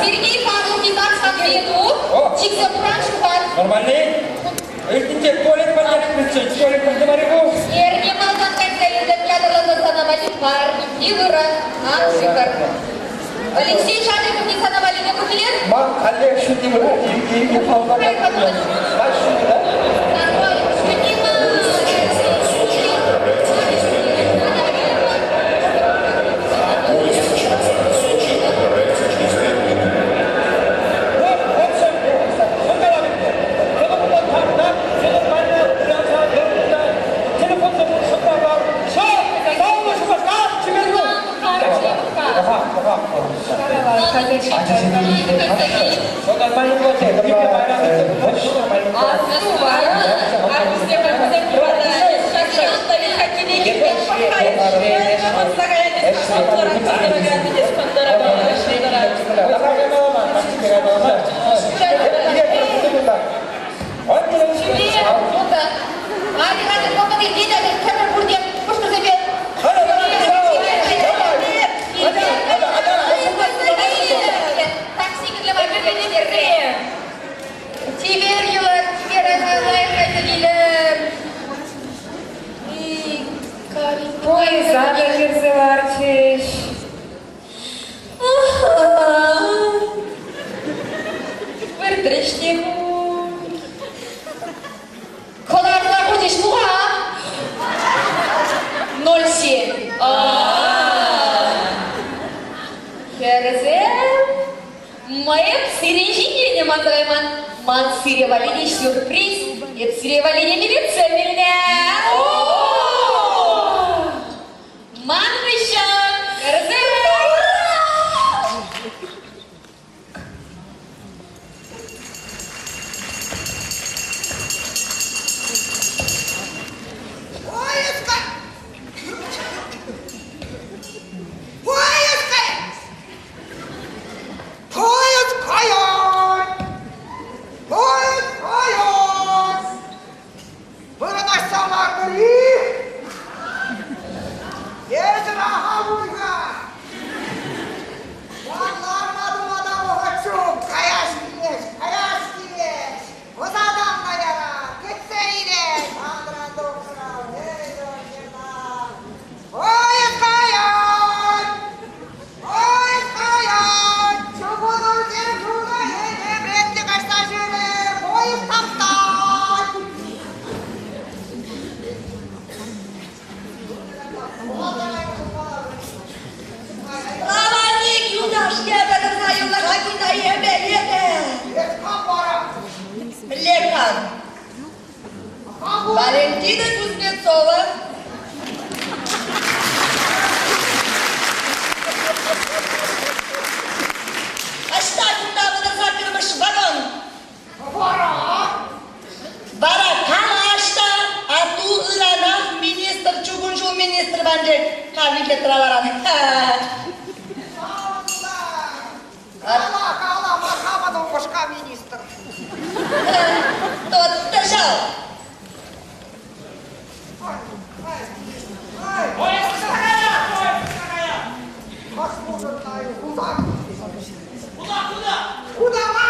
Сергей Павлович, так ответу. Чикса Праншупан. Нормальный? Ертеңге туалет бар деп туалет бар деп арығу. Ерне малдан кәнтәлінді кәдірлі санамали парни, Ивара, Аншикар. Алексей Шадриков не санамали не купилер? Мам, Олег шутил, и полгода. Нормально, шутила. Сюрприз. Это сиревалине милиционерная. Манвищан. Валентина Кузнецова. Оставим там на запертый вагон. Бара Камашта, а ту Иранов министр, чугунжу министр бенде кабинет травараны. Кала, Махамадов башка министр. Тот держал. Куда, ма?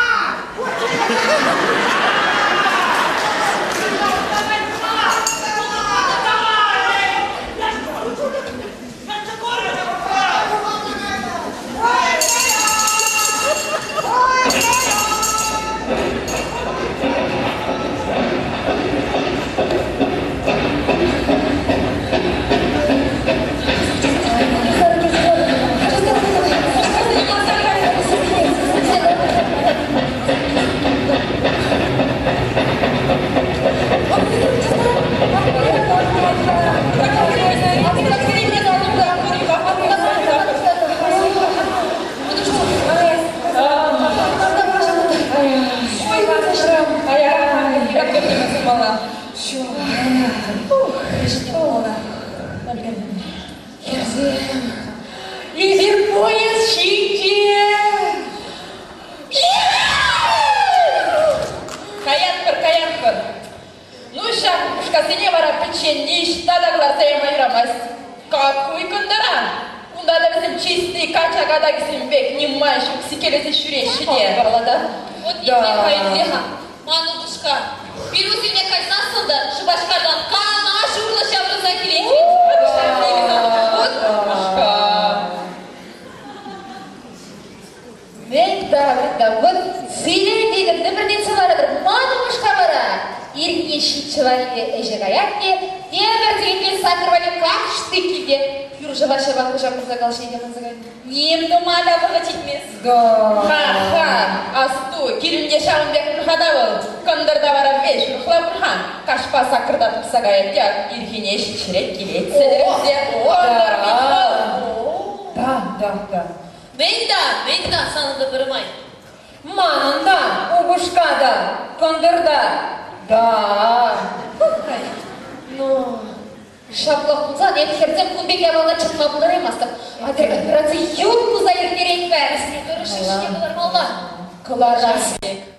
не вара печенье, штадагlar saymayıramaz. Как уйкындыра? Унда да bizim чистый качагада гисим бек, немайшук сикелесе шүреші де барлада. Вот не хайдеха, манубушка. Бирусине кайсасын да, шыбашкардан кана шурлы шабрыза келейді. Да, вот зелендегімді бірден сыларыдыр, манубушка бара. Иргне шитчевали эжегаятке, дебертегенде сакырвали как штыкиге. Юржа ваша баху жапыза галшейге мазагай. Немді мада бұғытетмес. Ха-ха, асту, кирімде шағынбек нұрхада бол. Кондырда бара беш, нұрхла бұрхан. Кашпа сакырда тұпсағайат як, иргне шитчерек келетселерімде. Да. Бейда, санында бірімай. Манында, убушкада, кондырда. Да. Ну, шаплақұлзан, әпхерден күнбек явалға чықма бұлар емастық. Адыр операция юрку заертерек бәрісіне. Дұрыш ішке бұлар малға. Кылар жасбек.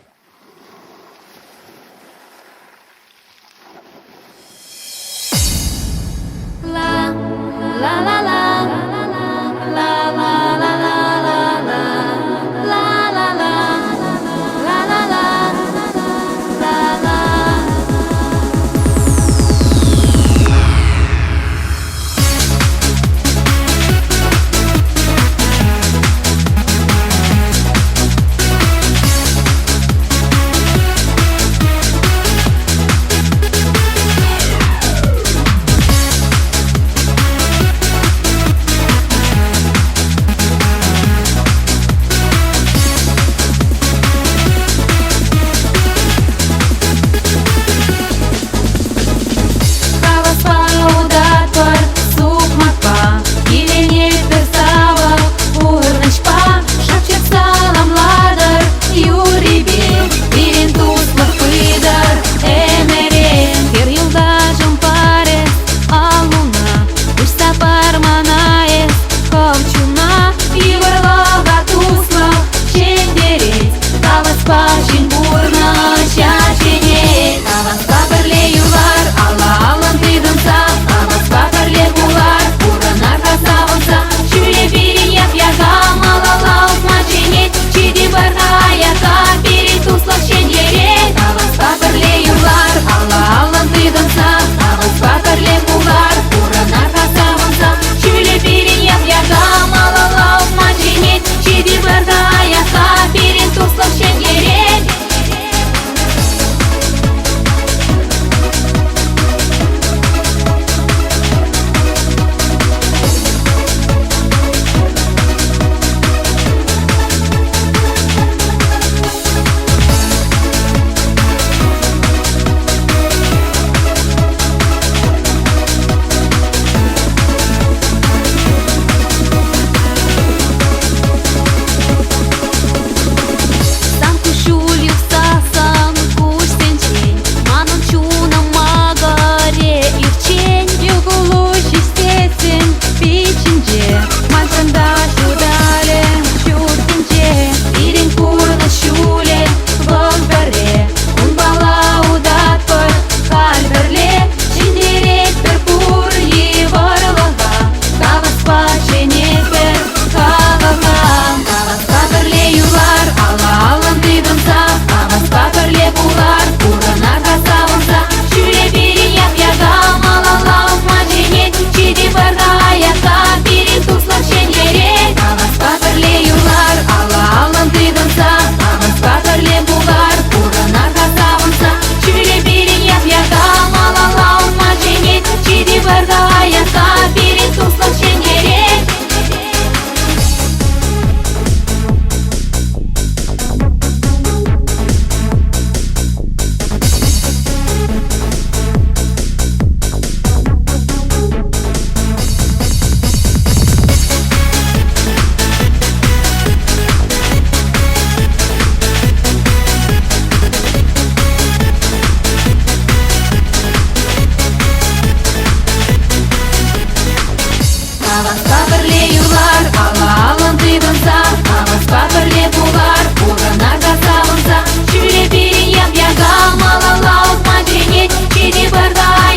Чили переем я гамала лаут маденет, чили бардая.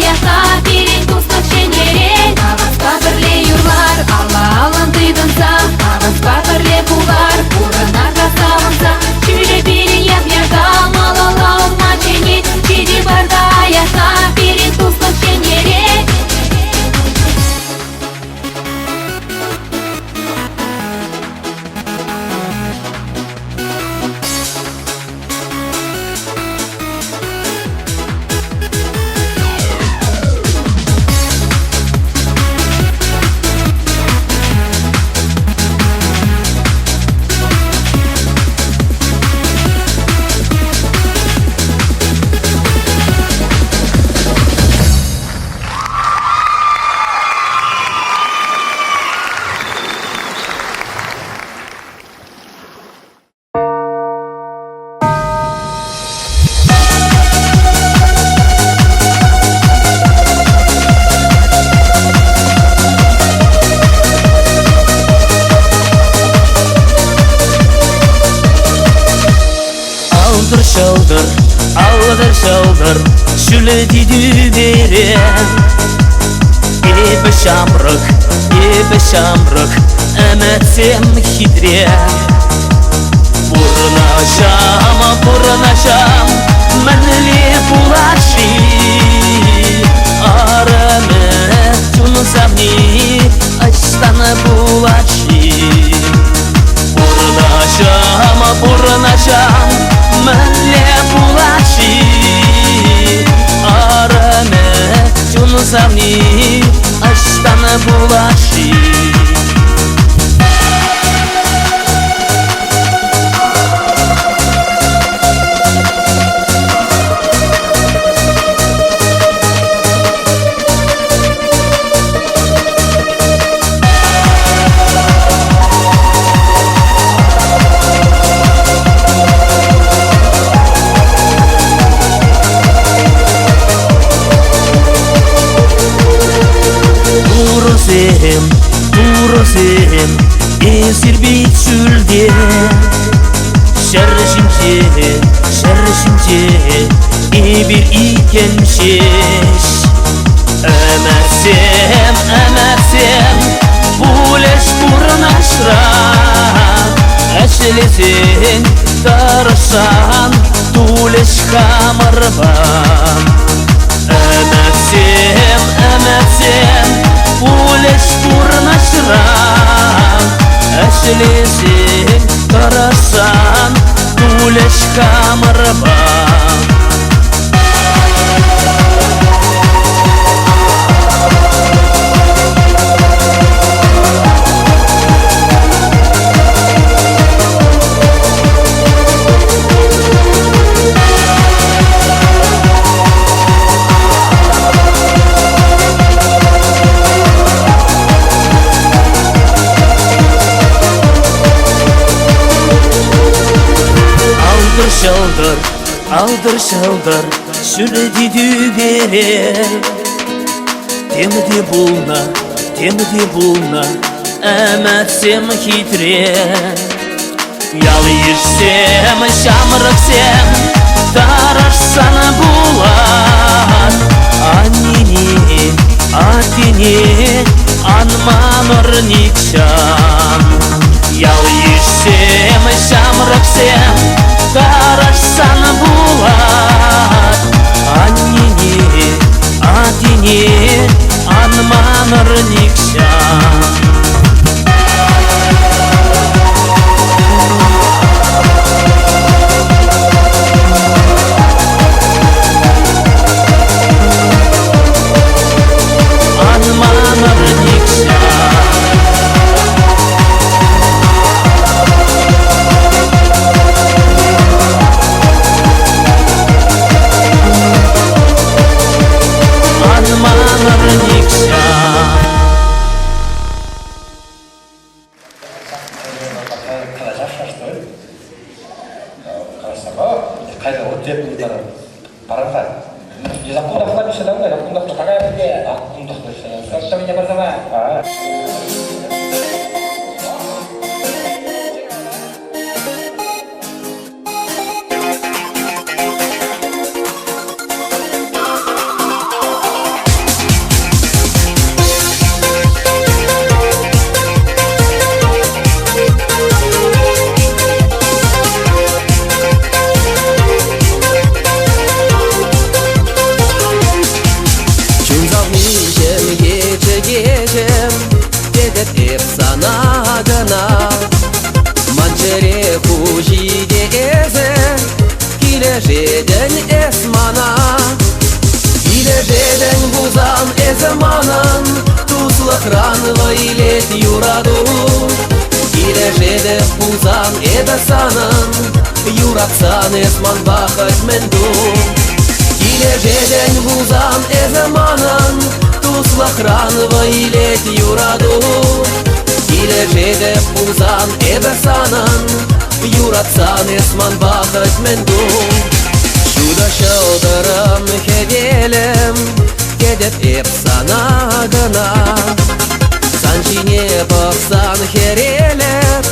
шалдыр шүлді дүберем Ебі шамрық әмәтсем хитрем Бұрнашам мәніле бұлашы Арымет түнсамни аштаны бұлашы Бұрнашам мәніле бұлашы Арымет түнсамни аштаны бұлашы Турысым, есірбейт сүлде Шәршімде, ебір икен шеш Әмәсем, бұлеш бұрнашра Әшілесен, тарышан, тулеш қамырбам Әмәсем, Улеш бұрнашра Әшілесен қарасан Улеш қамырба Алdır şaldır şülді дүберем Темді бұлна әмәтсем хитрем Ялы ешсем, шамырықсем Тарашсан бұлат Атене анманыр никшан Ялы ешсем, шамырықсем Тарашсан бұлат Атене анманыр никшан Анманыр никшан Қайда өтеп бұлдары барамға Аққұндақта бір шыдамды, аққұндақта қағай бірге Аққұндақта шыдамды Сұрақта мене барсама Жеден эсмана Иле жеден бузан эзманан Туслы хранва илет юраду Иле жеден бузан эдасанан Юратсан эсман бахать менду Иле жеден бузан эзманан Туслы хранва илет юраду Иле жеден бузан эдасанан Юратсан эсман бахать менду Şurada şaldarım hedelim Gedep hep sana gına Sançine baksan hereler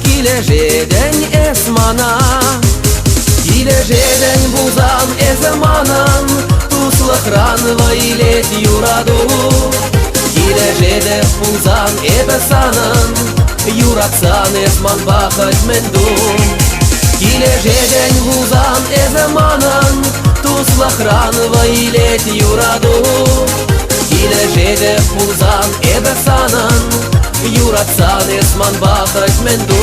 Kilejeden esmana Kilejeden buzan ezmanan Туслахранова илет юраду Килежеде пулзан эбесанан Юратсан эсман бахать менду Килежеден вузан эземанан Туслахранова илет юраду Килежеде пулзан эбесанан Юратсан эсман бахать менду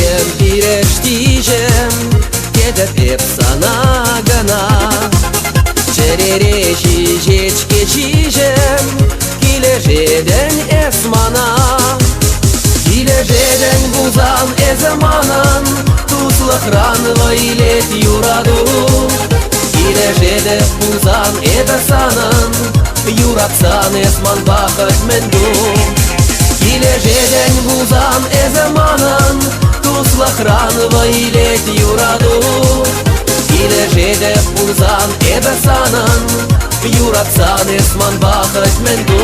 Geleceğim bireştiyeceğim Gedep hep sana gana Çerere şişeç geçeceğim Geleceğden esmana Geleceğden buzan ezemanan Tuslahranva ilet yuradu Geleceğde buzan ebesanan Yuratsan esman bakat mendu Geleceğden buzan ezemanan Tuslahranva ilet yuradu Geleceğde buzan ebesanan Yuratsan esman bakat mendu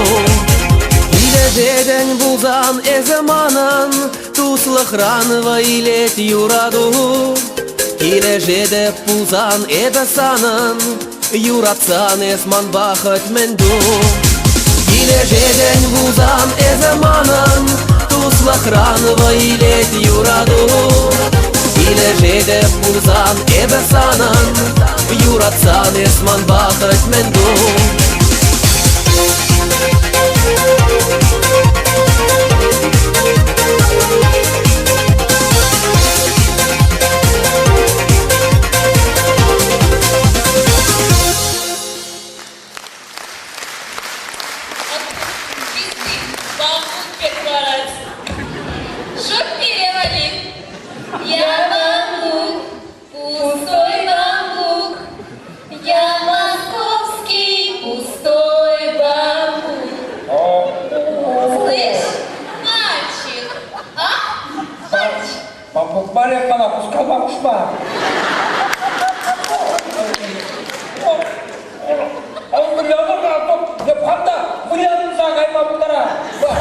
Geleceğden buzan ezemanan Tuslahranva ilet yuradu Geleceğde buzan ebesanan Yuratsan esman bakat mendu Geleceğden buzan ezemanan Tuslahranva ilet yuradu Geleceğde buzan ebesanan Yuratsan esman bakat mendu Чтоб перевалить. Я бамбук, пустой бамбук. Я московский пустой бамбук. Слышь, мальчик, а? Мальчик. Bambuk var ya bana kuskalmamış mı? Oğlum bir yanım var top. Ne panda? Bu yanım sakay bambuklara. Bak.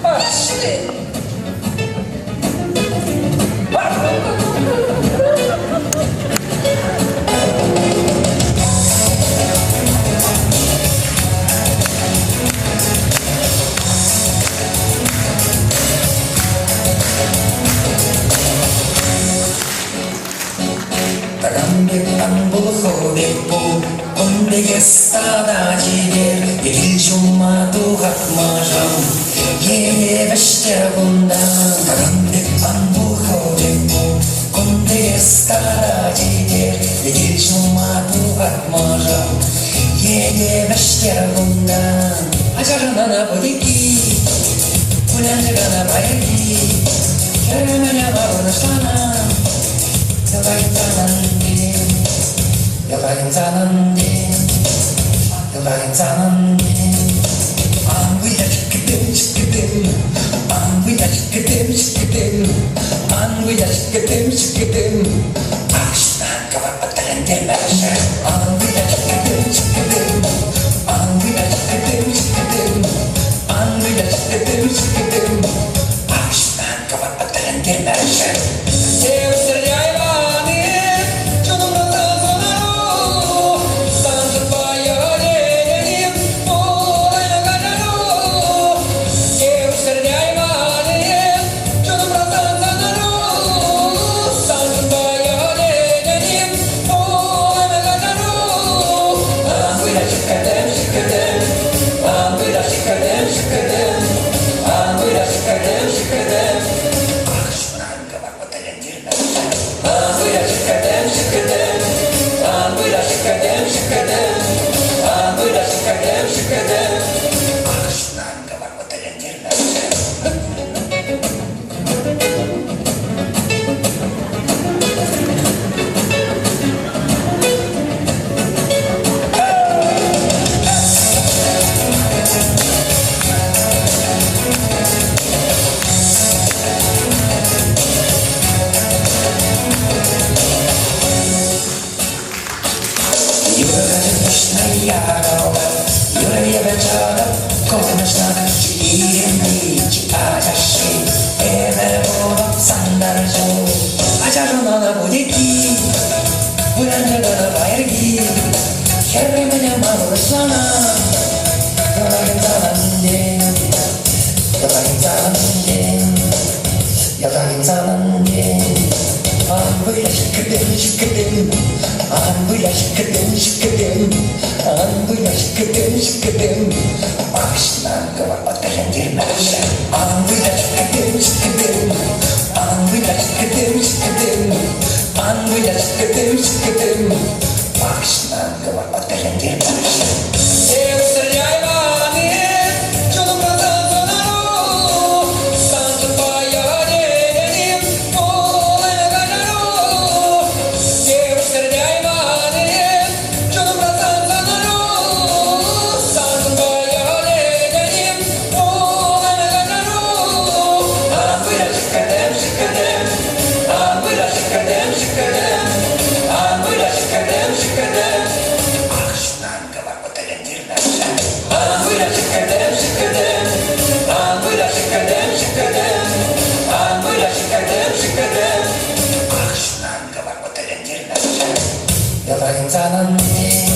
Слышь ты. Tagambetan bulhodepo Ondege stada jiger Egil shumatu hakmajam Yeye veshter bundan Tagambetan bulhodepo Ondege stada jiger Egil shumatu hakmajam Yeye veshter bundan Ajarana bodiki Ulanjagana bayaki Keremene varunashtana Yabayin zanandin Anguya çıkıdım çıkıdım Anguya çıkıdım çıkıdım Anguya çıkıdım çıkıdım Ağaçtan kapatın gelmezse Anguya çıkıdım çıkıdım Anguya çıkıdım çıkıdım Anguya çıkıdım çıkıdım Ağaçtan kapatın gelmezse 야로가 유래예배처럼 고마시나 이름이 아저씨 에베보다 산다를 줘 아자로 너나 보겠기 불안정하다 봐야기 혈맹하냐 마음으로 써나 여당인 사람인데 여당인 사람인데 여당인 사람인데 안부야 시끄댐 안부야 시끄댐 안부야 시끄댐 막신난 거와 어떤 일 말이야 안부야 시끄댐 안부야 시끄댐 안부야 시끄댐 막신난 거와 어떤 일 말이야 세우스를 얇아니 조금 더 선선하로 산뜻 봐야 되니 여당인 사람인데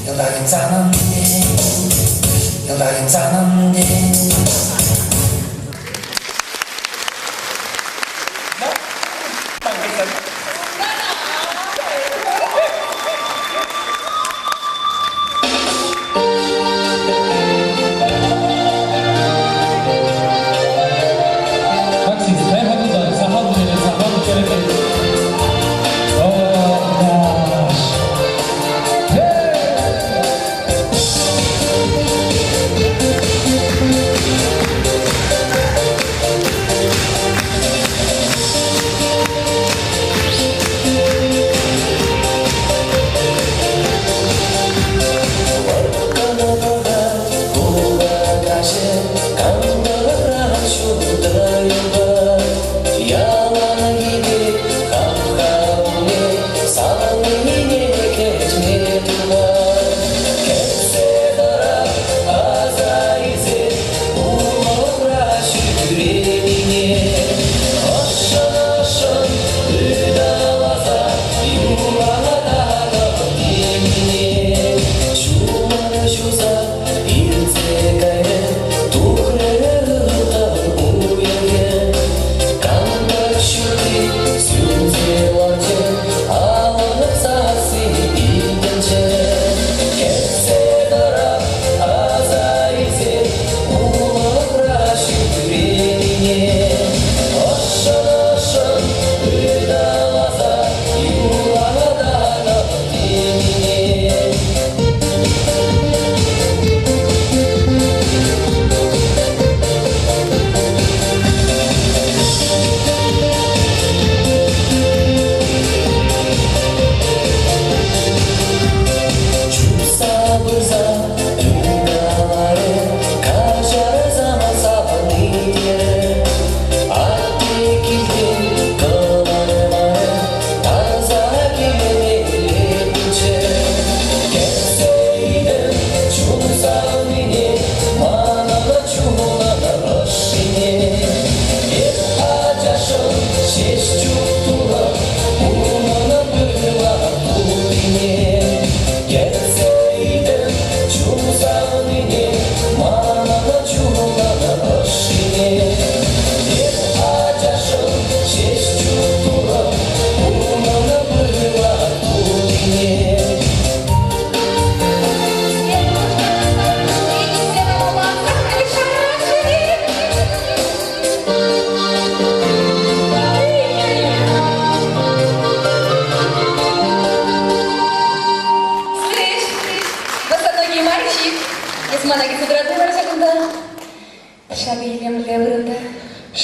여당인 사람인데 여당인 사람인데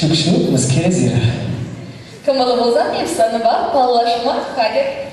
Шук-шук, мускезир. Камаловозан Евсанова, Палашма, Хагер.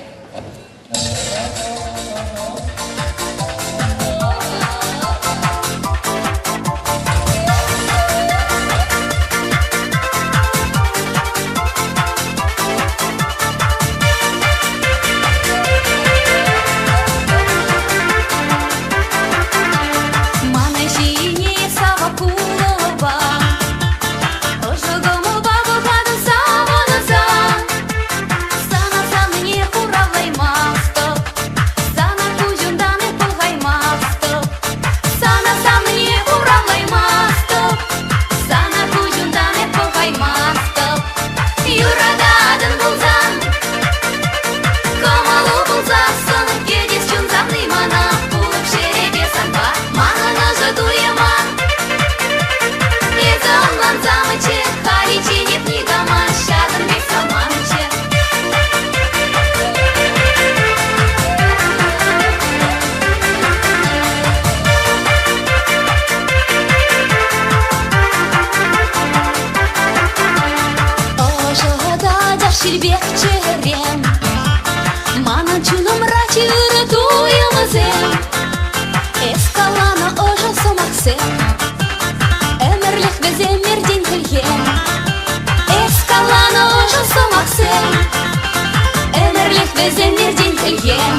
ем.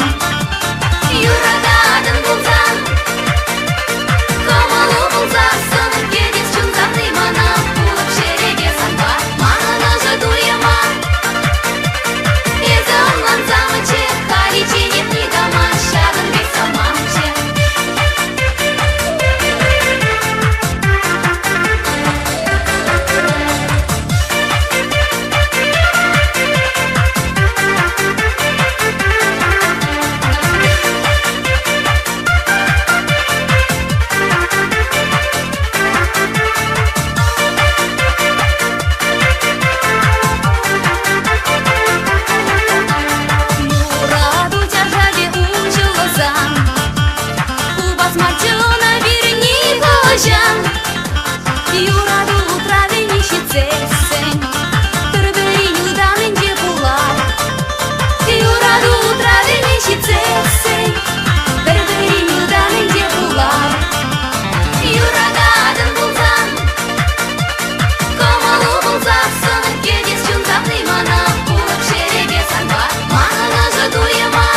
Юрададын булсаң, комылу булсасын, кедес чунзамны мана, булып шереге санба, манына жадуема. Езі онлан замыче, халиче нет нигама, шагын бек самамче. Юраду тяжаде учылызан, убас мачына бирни кожан. Юраду утраве нищицесен, түрбейін юданынде булар. Юраду утраве нищицесен, түрбейін юданынде булар. Юрададын булсан, комылу булсасын, кедес чунзапны мана, булып шереге санба, манына жадуема.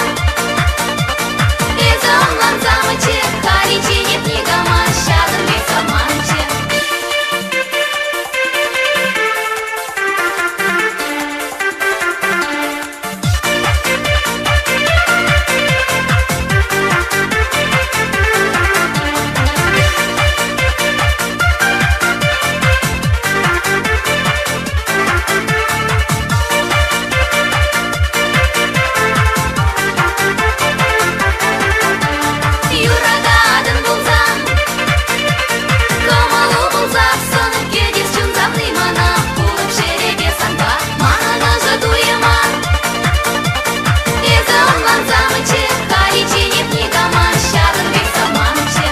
Езі онлан замыче, халиче нет нигама, шагын бек саманче. Юрададын булсаң, комылу булсасын, кедес чунзамны мана, булып шереге санба, манына жадуема. Езі онлан замыче, халиче нет нигама, шагын бек саманче.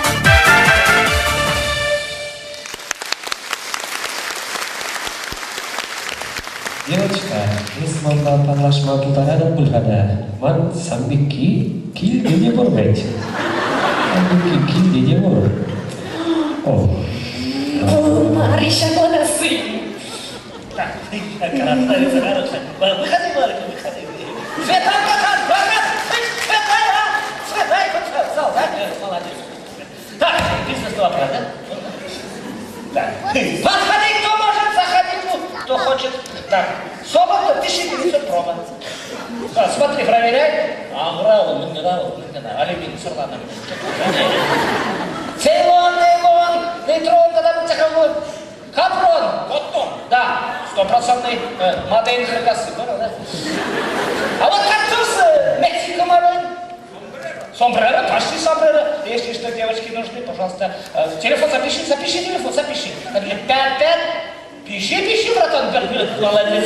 Девочка, если вам подлашма полтора пульхада, ман самбики кил дене борбеть. Самбики кил дене бор. О. Мариша, сын. Красавица хорошая. Выходи, Марика, выходи. Светанка, Светай, зал, да? Молодец. Так, бизнес-то правда? Да. Подходи, кто может, заходи, кто хочет. Так, Соболь, 1900 проба. Да, смотри, проверяй. Аграу, минерал, алюминий, сорвано. Цейлон, нейлон, нейтрон, когда мы цеховой. Капрон, коттон, да, 100% модель красоты, да? А вот кактус, Мексика модель. Сомбреро, почти сомбреро. Если что, девочки нужны, пожалуйста, телефон запиши, телефон, запиши. 55, пиши, братан, молодец,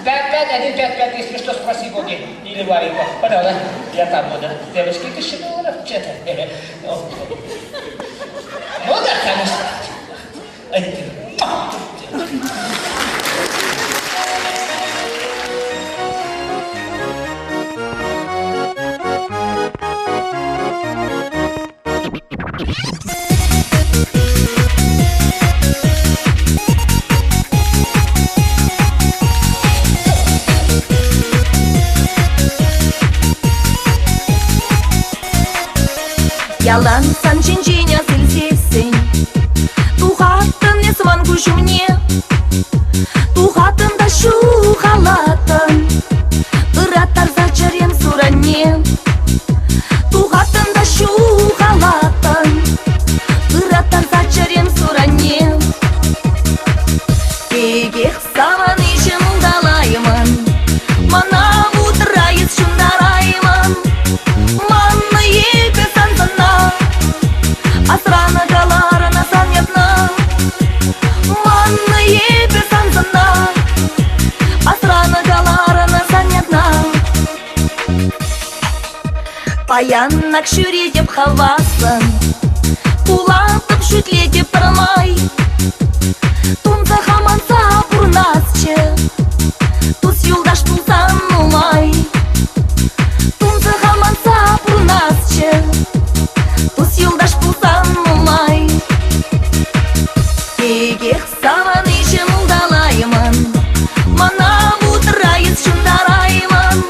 55, если что, спроси Боги или Варику. Понял, да? Я там буду. Девочки, $1000, что-то. Ну да, конечно. Ялан сан чинчиня сельсесень, тухатын не сван кушу мне, тухатын да шу халатын, ыраттар зачарем суране, тухатын да шу халатын, ыраттар зачарем суране. Кегех саман ишен удалайман, мана утрает шундарайман, манна ебе санзана, асрана галарана санятна, манна ебе санзана, асрана галарана санятна. Паяннак шүре деп хавасын, улатып шүтле деп пырмай, тунца хаманса пурнасчы, тус юлдаш тулсан улай. Тунца хаманса пурнасчы, тус юлдаш тулсан улай. Кегех саман ишен улдалайман, мана утрайыз шундарайман,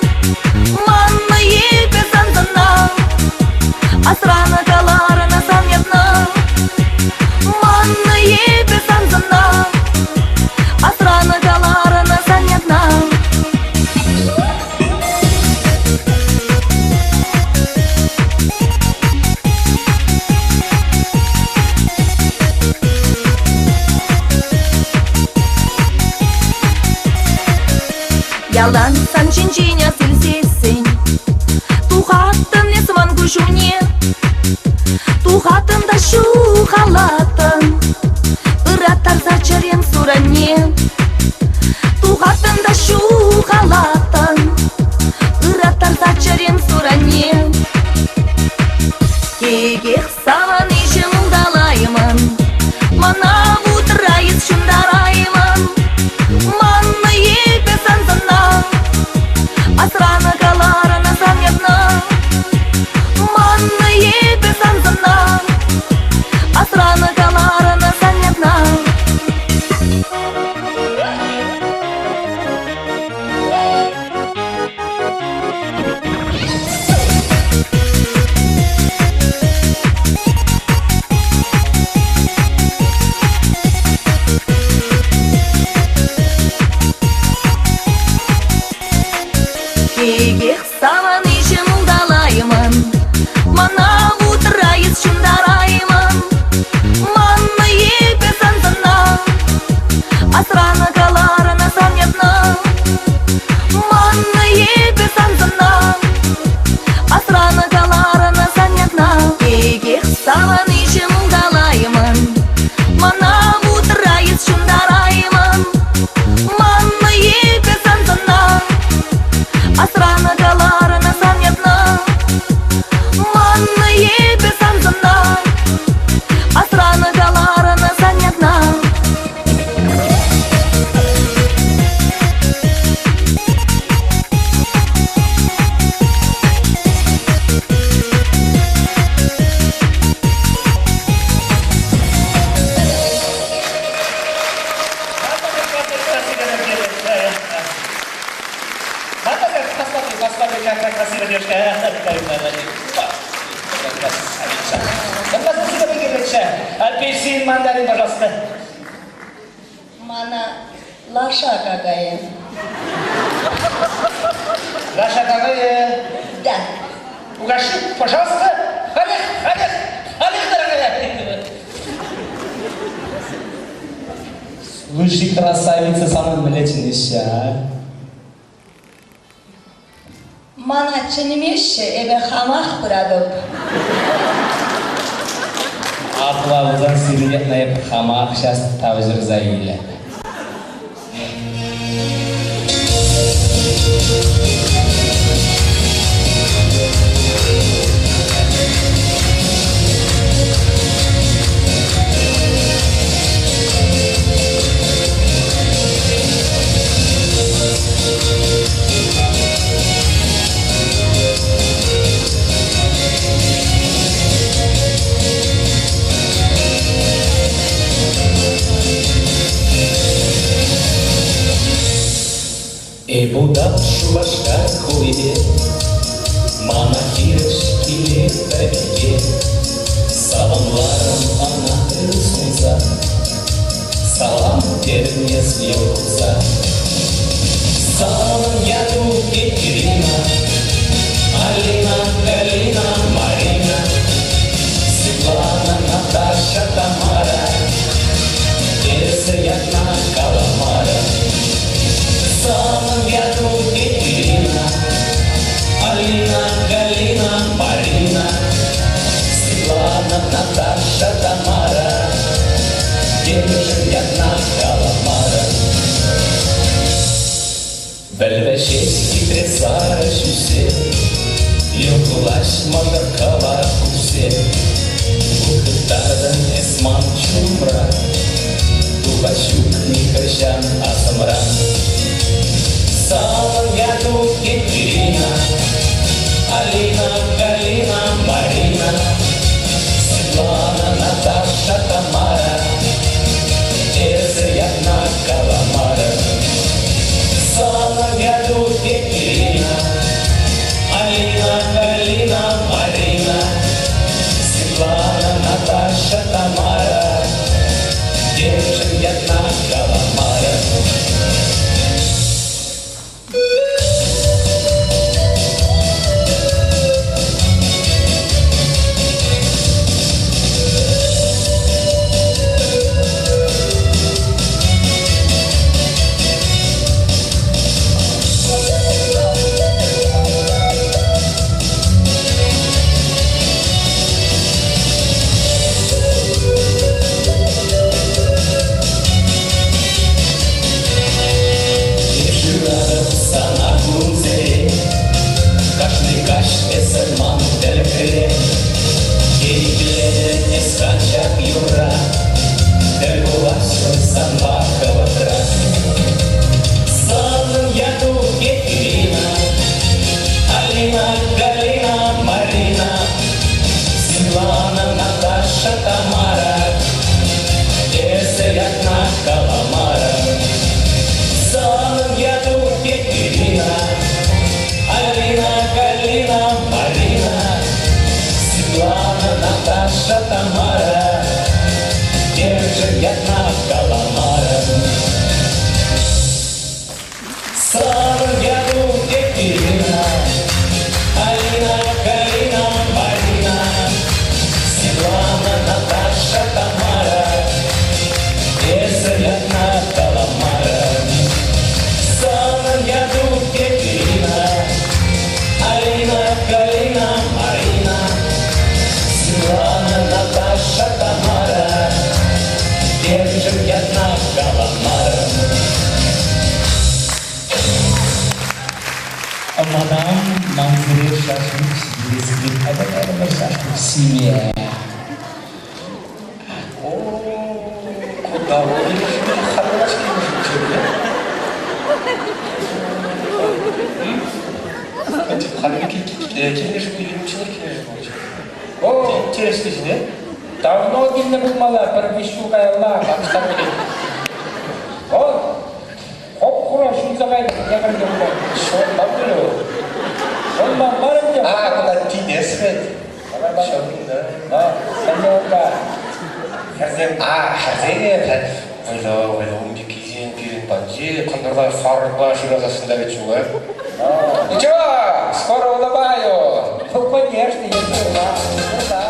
жуне Тухатында шу халатын Ыраттар зачарен суране Тухатында шу халатын Ыраттар зачарен суране Тегех саван ишен удалаймын Мана утырайыз шундараймын Манны епе санзына Асраны каларына санятна Манны епе санзына Асраны каларына санятна Егех саван ишен удалаймын Мана утырайыз шундараймын Манны епе санзына Асраны каларына санятна Манны епе санзына Асраны каларына санятна Егех саван ишен удалаймын Мана утырайыз шундараймын Манны епе санзына Асраны каларына санятна Манны епе санзына Асраны каларына санятна Посмотри, какая красивая девушка. Апельсин, мандарин, пожалуйста. Мана лаша какая. Даша, какая? Да. Угощи, пожалуйста. Халих, дорогая. Слушай, красавица, самая млечнейшая. Мана ченемешше эбе хамах брадып. Аплаузан сирiyetная хамах сейчас тавзир заиля. Будат шубашка хуйде, мана киреш киле табиде, саламларым ана ырсунса, салам терне съелся. Салам яду Екатерина, Алина, Галина, Марина, Светлана, Наташа, Тамара, Одна Каламара. Салам яду Екатерина, Алина, Галина, Марина, Светлана, Наташа, Тамара, Одна Каламара. Belveşeski presara şüse, yoklaşmadı kavar kuse. Bu kıtardan esman çumra, Tuvaşuk nikışan asımra. Салам яду Екатерина, Алина, Галина, Марина, Светлана, Наташа, Тамара, Одна Каламара. Салам яду Екатерина, Алина, Галина, Марина, Светлана, Наташа, Тамара, Одна Каламара. Санчак Юра, Дергулась собака крас. Славным я тут Екатерина, Алина, Галина, Марина, Светлана, Наташа, Тамара, Одна Каламара. Славным я тут Екатерина, Алина, Галина, Марина, Светлана, Наташа, Тамара, Одна Каламара. Славным я тут Екатерина, Алина, Галина, Марина, Светлана, Наташа, Тамара, Одна Каламара. Славным я тут Екатерина, Алина, Галина, Марина, Светлана, Наташа, Тамара, Одна Каламара. Мадам, Манзуре, шашлык, сибирский, это, наверное, шашлык в семье. Куда вы решили хорошие мужики? Эти халики келешіп үйренушілер келешіп olacak. О, интересно же, давно не болмала, бір бешу қайырла, қақыстан келеді. О, қоп-құра шүнзағайды, жәбірге бұлар. Шондан білу. Шондан барым деп. Бұлар тинес бет. Шондан. Сән де онда. Хазеге ойлауымды кезең перен банжи, қындырда сарыға шыразасында бетшуға. Ничего, скоро улыбаю. Ну, конечно, я не улыбаю. Ну да.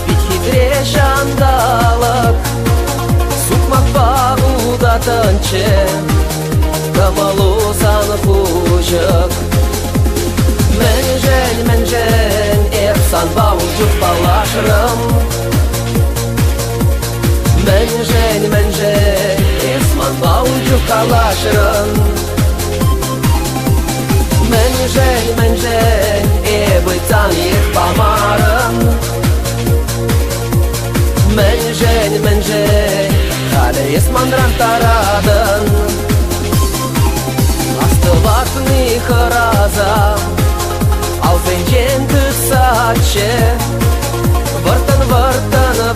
Бит хитре шандалык, сукмак бағудатынче, камалу сан хужык. Мәнжен, епсан бауджук балашырым. Мәнжен, есман бауджук калашырым. Мәнжен, ебыцан их помарым. Мәнжен, халі есмандран тарадын. Астыватный хыраза, алфенжен күсаче, выртын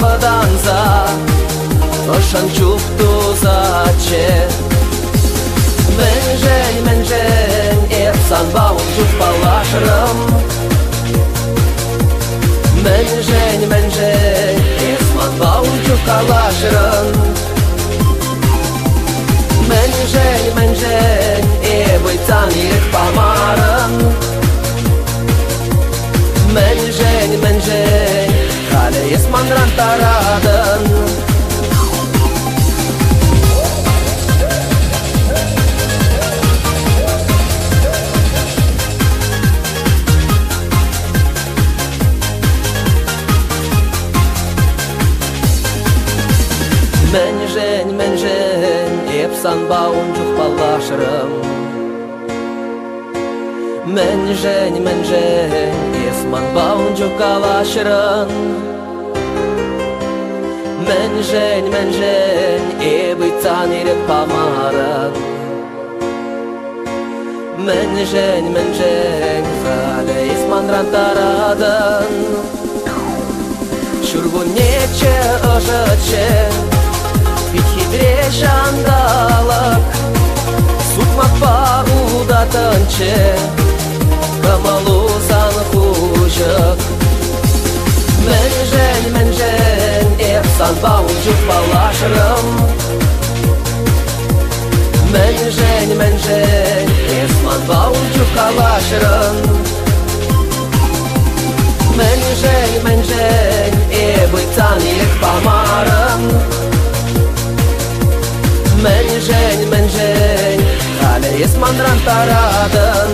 ваданза, ышын чуптузаче. Мәнжен, епсан бауын жүк балашырым. Мәнжен, есман бауын жүк калашырым. Мәнжен, ебыцан ек памарым. Мәнжен, халі есмандран тарадын. Мәнжен, епсан бауын жүк балашырым. Мәнжен, есман бауын жүк калашырым. Мәнжен, ебыцан ерек памарым. Мәнжен, халі есмандран тарадын. Шүргунече ұжыче, бит хитре шандалык, сукмак бағудатынче, камалу сан хужык. Мәнжен, епсан бауын жүк балашырым. Мәнжен, есман бауын жүк калашырым. Мәнжен, ебыцан ек памарым. Менжень Халі есмандран тарадын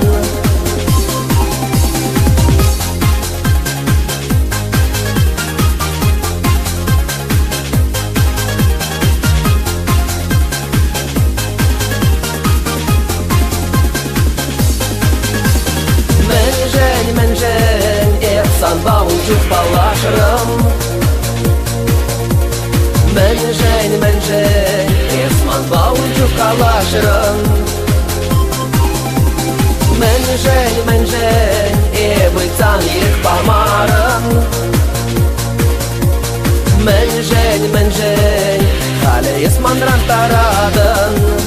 Менжень Епсан бауынчук палашырым Менжень Есман бауынчук калашырым Менжень Эбыцан ек памарым Менжень Халі есмандран тарадын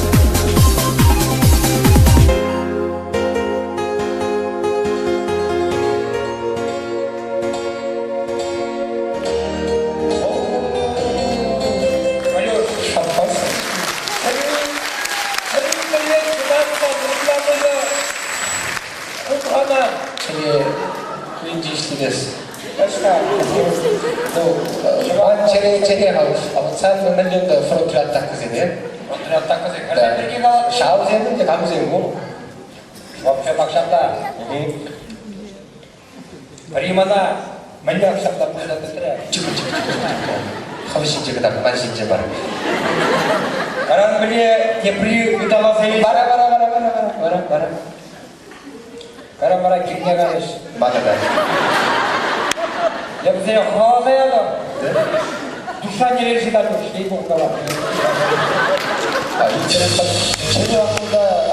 제대로 하고 싶어. 사람들 몇 년도 프로트라 닦으세요? 프로트라 닦으세요. 그래서 이렇게 가 샤우세는데 감세고. вообще 막샵다. Римана маньяк шапта пуда тетре. 허신 제가 그만 신제 말. Аран биле кепри биталасы. 바라. Кара кимге гариш. 맞아다. Я бы тебя хвалила. Душа не лежит, а душа не помогла. 아, 이체는 최고합니다.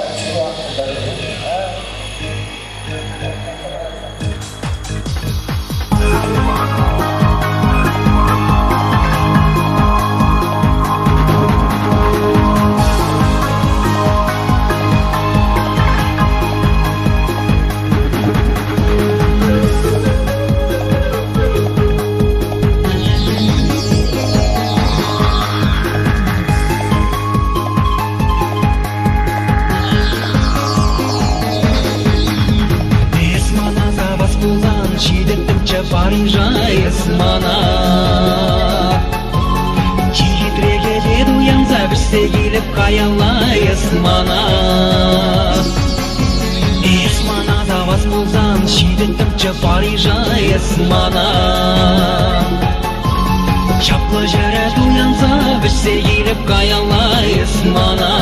Парижа есмана Китрегелед уянса бірсе келіп қаяла есмана Есмана завас болсан шидеттімчі Парижа есмана Чаплы жарат уянса бірсе келіп қаяла есмана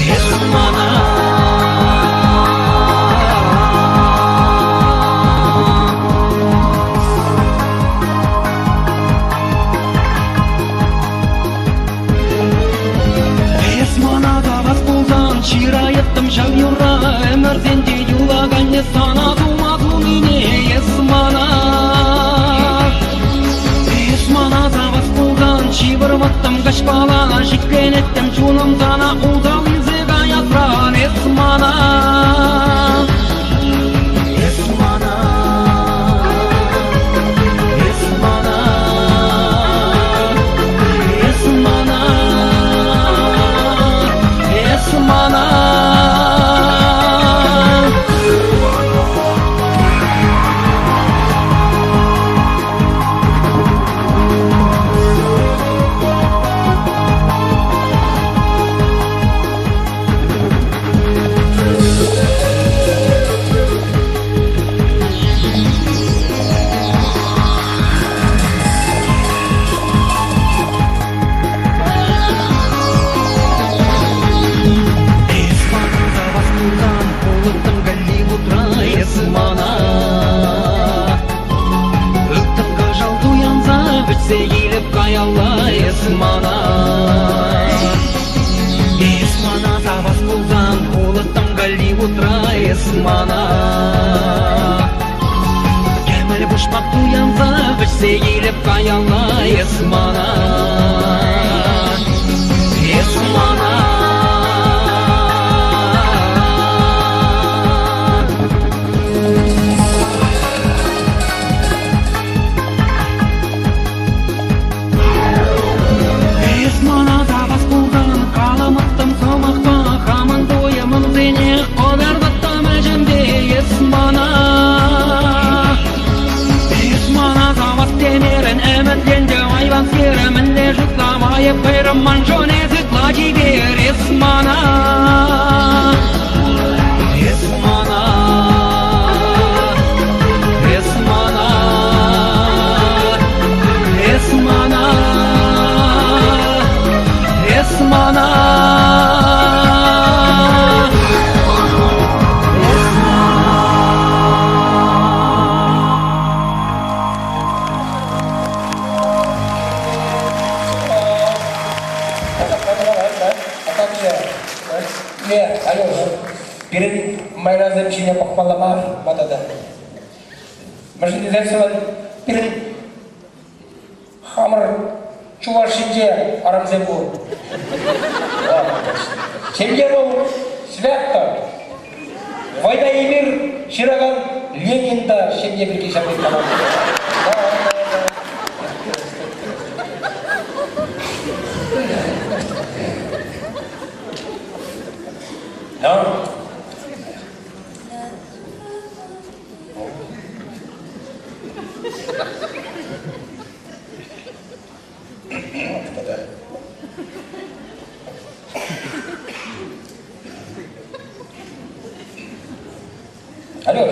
Есмана Чирайыттым жау юра, өмірденде юлаған не сана тумазу мене есмана Есмана завас болған чибырваттым кашпала жеткен еттім жолым сана ұзал езек аясран есмана Есмана Есмана Есмана Есмана Сейіліп қаялла есмана Есмана завас болған қолыттым Голливудра есмана Кәміл бұшпақ туянса бір сейіліп қаялла есмана Есмана Есмана завас темерін әміттенде айбан серімін Алло, перед майразом чиня похвалама, матада. Машинизация перед хамр чувашинже арамзебу. Семьеров свято. Война и мир Шираган Ленин-то семье прикисами команды. Да. Алло,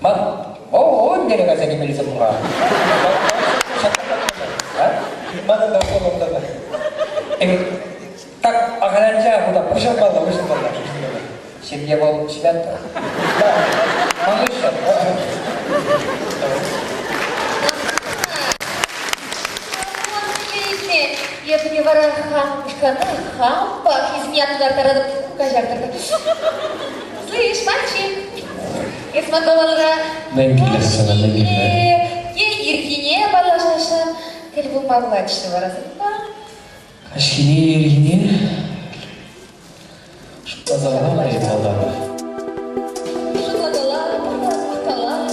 мам, 내려가서 김일성 뭐가? 만원 더 쏘는다. 딱 아가난자보다 부셔봐도 훨씬 많다. 심리법 시간다. 망했어. Я понимаю, хампах, из меня туда каждый. Слышь, мальчик, я смотрела, Иркине положила, как бы помладшего раза. Ашхине, Иргине. Что за лама и талдана? Что за лама,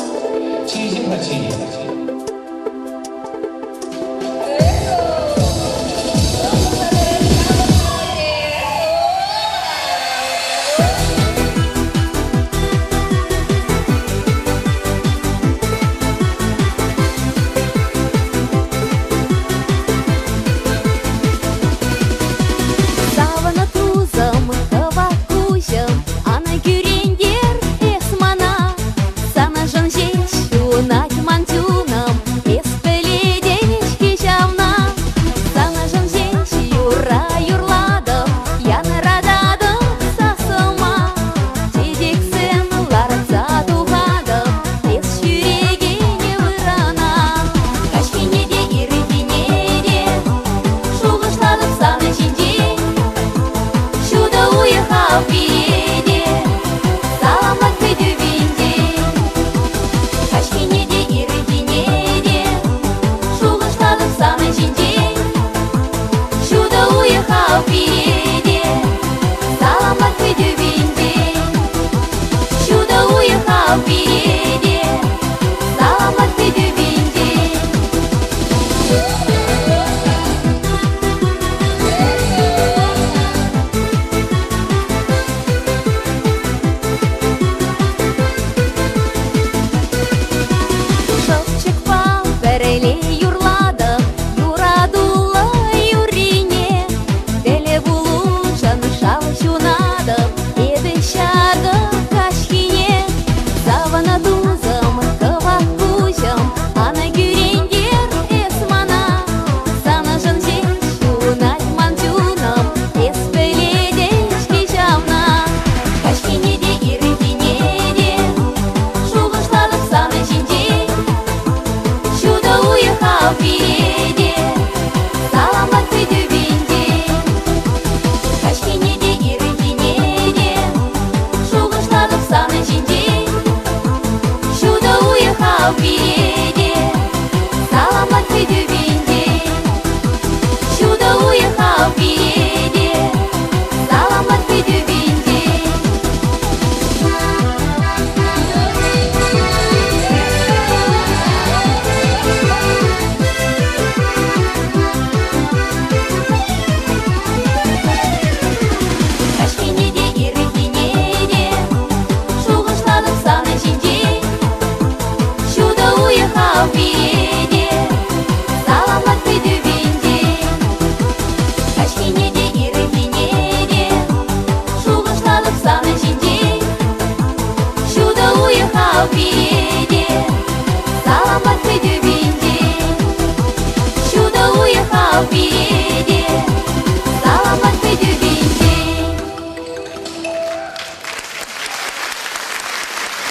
Чизи, мачи.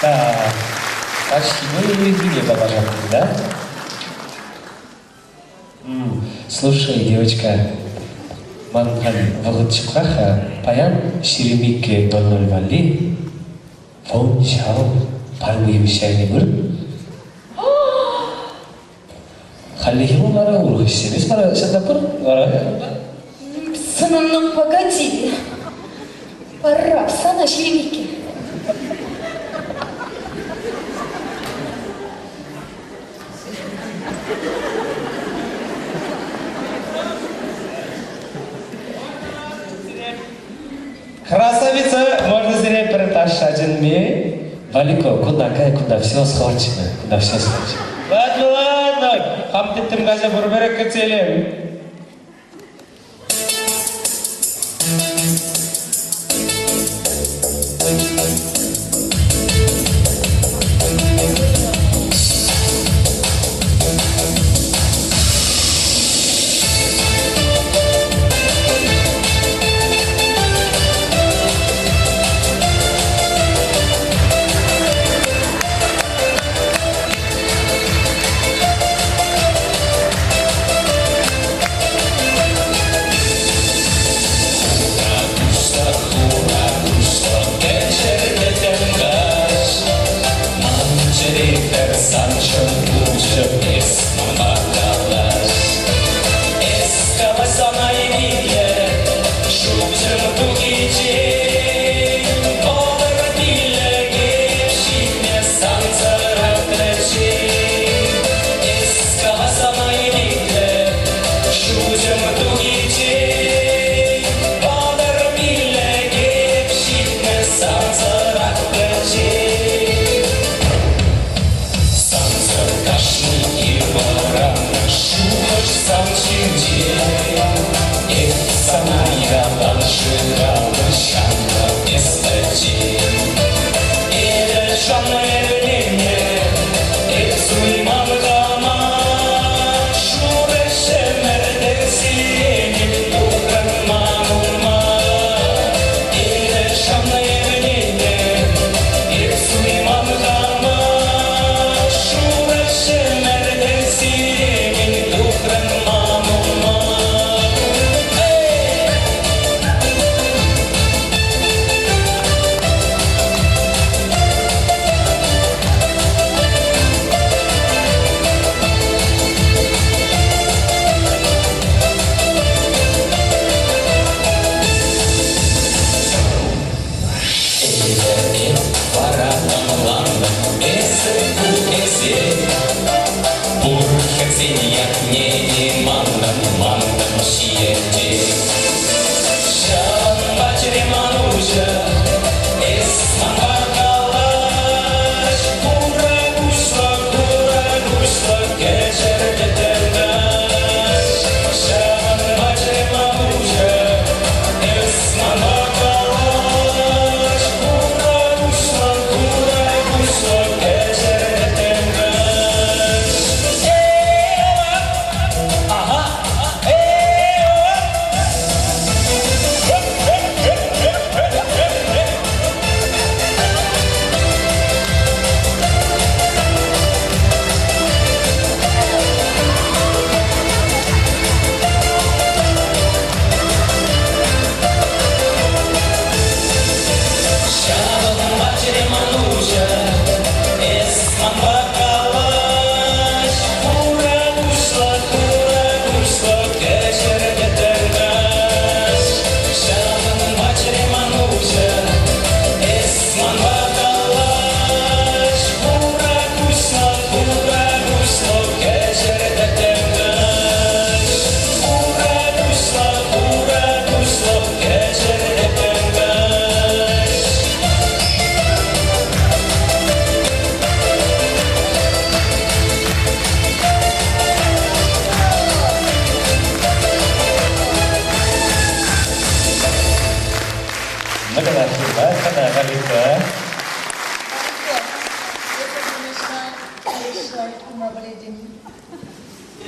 Так, Ашхине и Иргине положили, да? Слушай, девочка, Манган вагытчыклаха паян шеремикке 00 валли. Фон шау пальмы вещайны бір. Халлихиму бара ургышсенес бара садапыр бара. Сынымның погоди. Пора, сана шеремики. Красавица, можно зря перетащить один ми. Валико, куда все схвачено, куда все схвачено. Ладно, хам тем газе бурберек кацелем.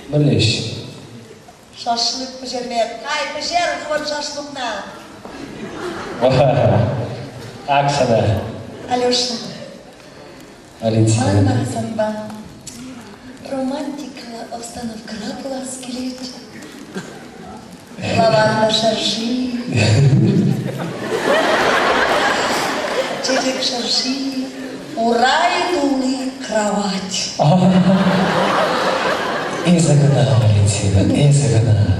Bilеш. Şaşlık pişirmek. Kay pişer, kıvır şaşlıkna. Aksana. Алёша, Алиция. мама самба. Романтика обстановка класс келет. Лаванда шарши. Чечек шарши. У рай дули кровать. И загнала, Валентина, и загнала.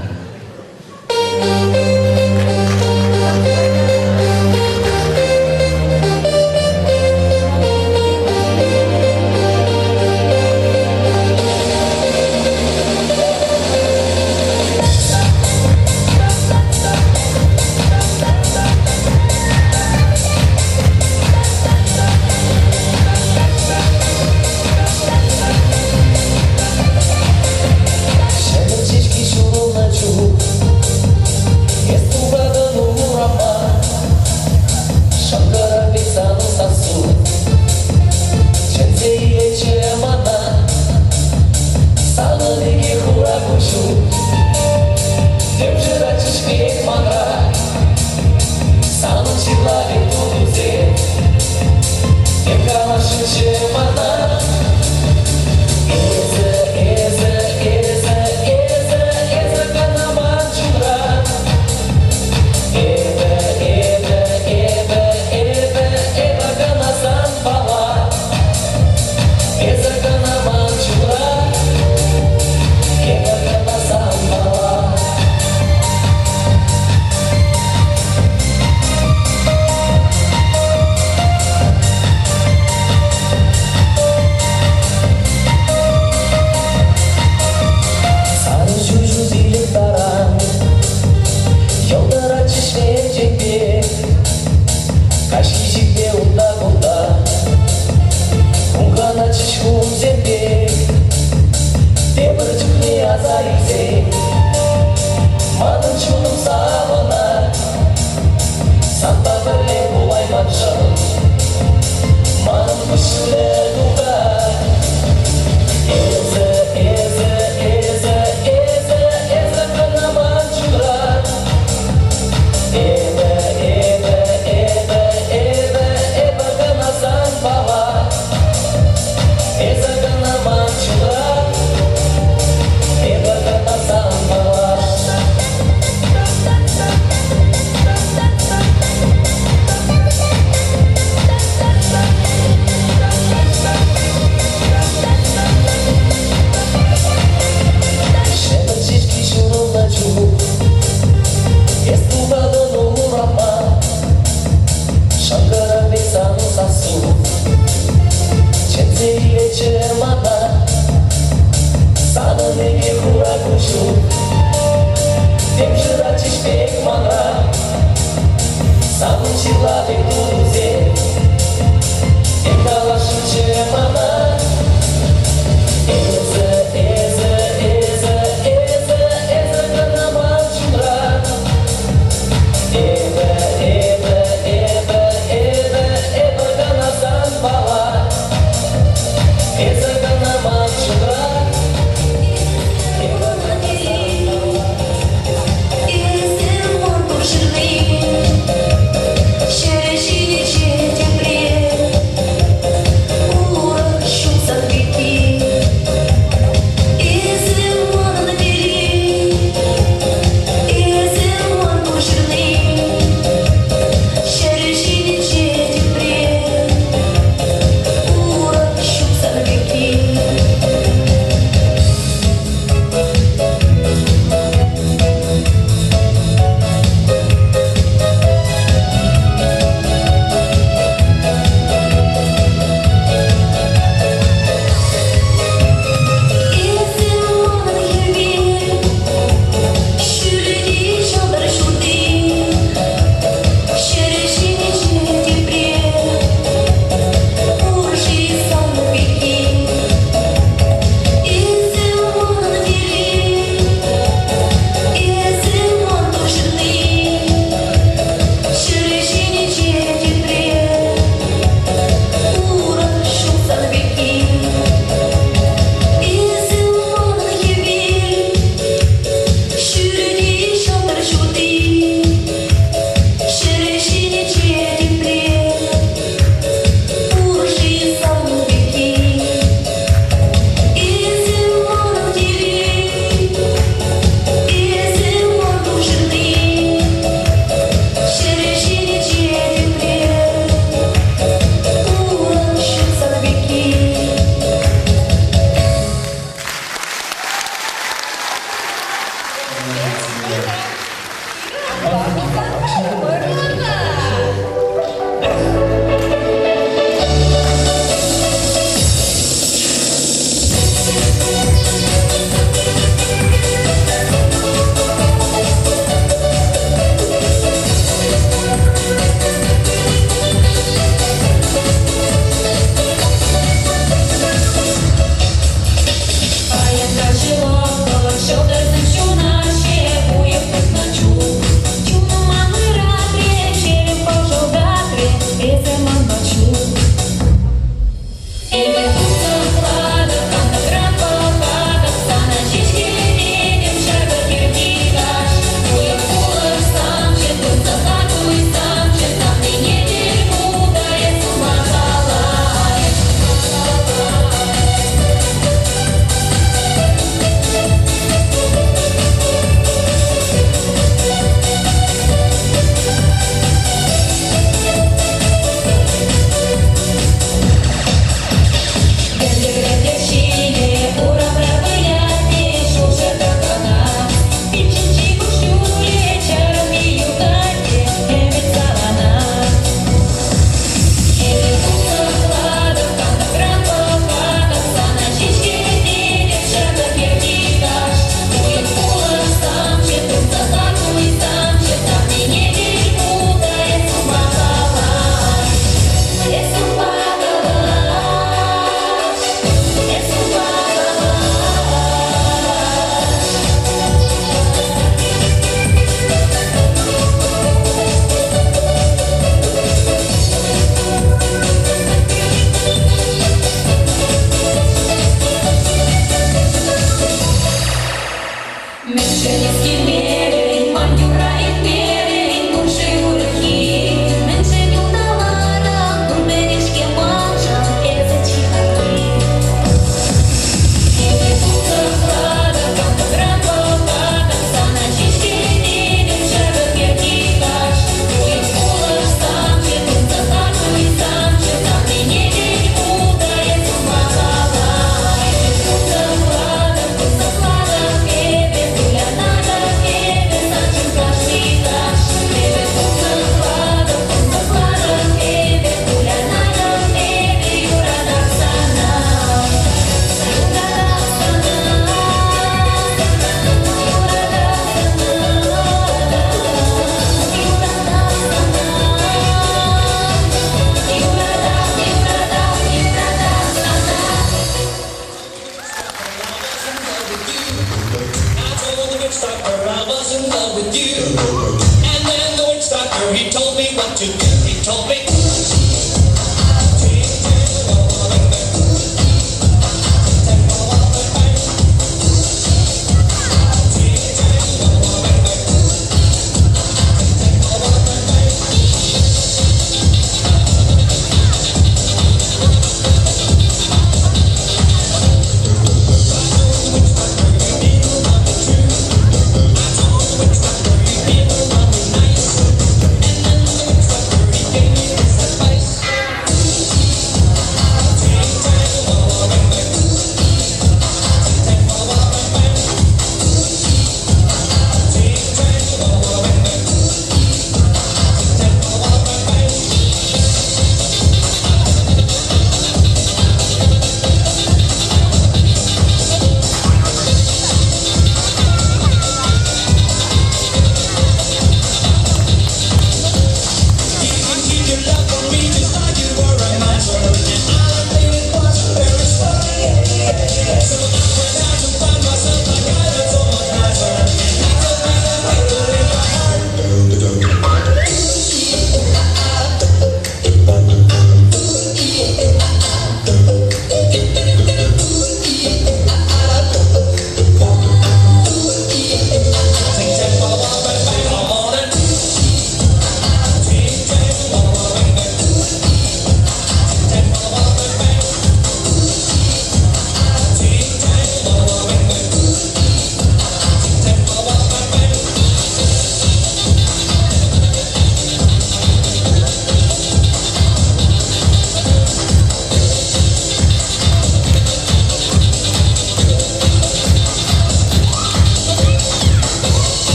witch doctor, I was in love with you. And then the witch doctor, he told me what to do. He told me.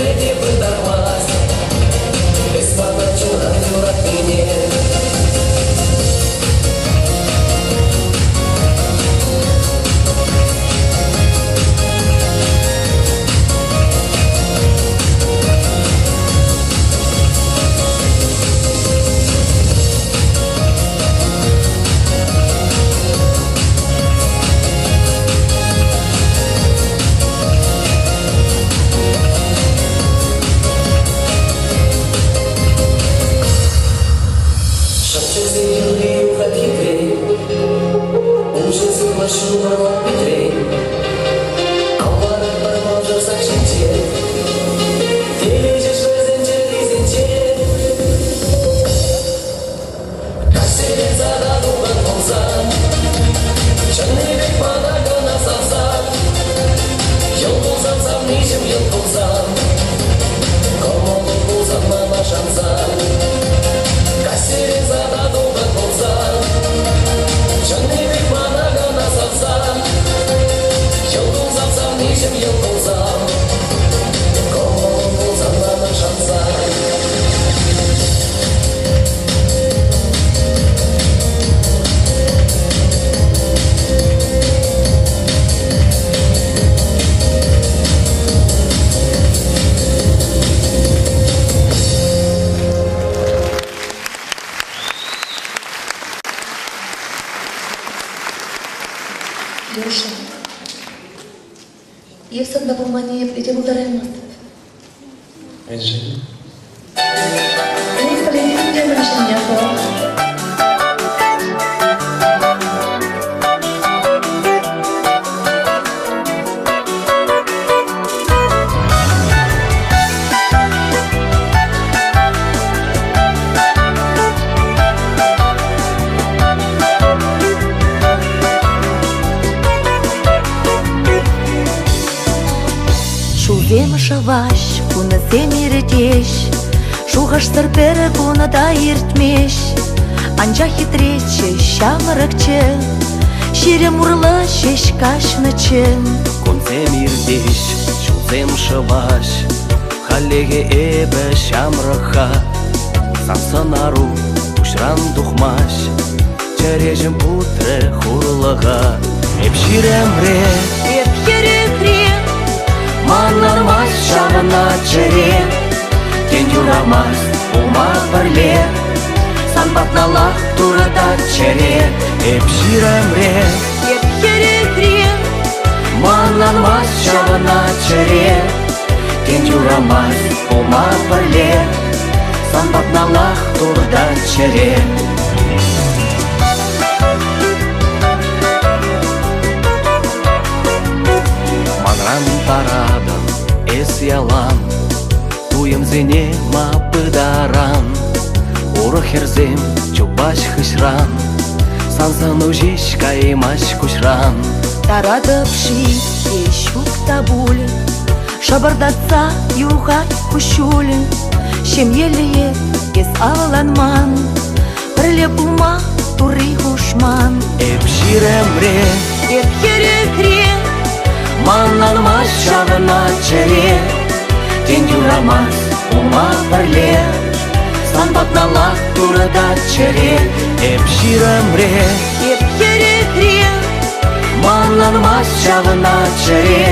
Спасибо. Мане эти ударения. Мен же. Ну, блин, где мы начнем? Шувем шаваш, куна семиретеш, шугаш сырпері куна да иртмеш, анжа хитрече, шамырыкче, шире мурлы шеш кашныче. Концем ирдеш, чузем шываш, халеге эбе шамрыха, сасынару, ушран духмаш, чережім путре хурлыға, эп ширемре, Еп хере-хре, манармас шағына чере, кен юрамас ума бірле, санбатналақ турада чере, эп ширемре, еп хере-хре, манармас шағына чере, кен юрамас ума бірле, санбатналақ турада чере. Манран парадын, эс ялан, туем зене ма пыдаран, урых ерзем чубаш хышран, сансыну жеш каймаш кушран. тарадыпши, ещук табулі, шабырдатса юғай кушулі, шем елі ес аваланман, бірле бұма туры хушман. Эп ширемре, Еп хере-хре, маннанмас шағына чере, кен юрамас ума бірле, санбатналақ турада чере, эп ширемре, еп хере-хре, маннанмас шағына чере,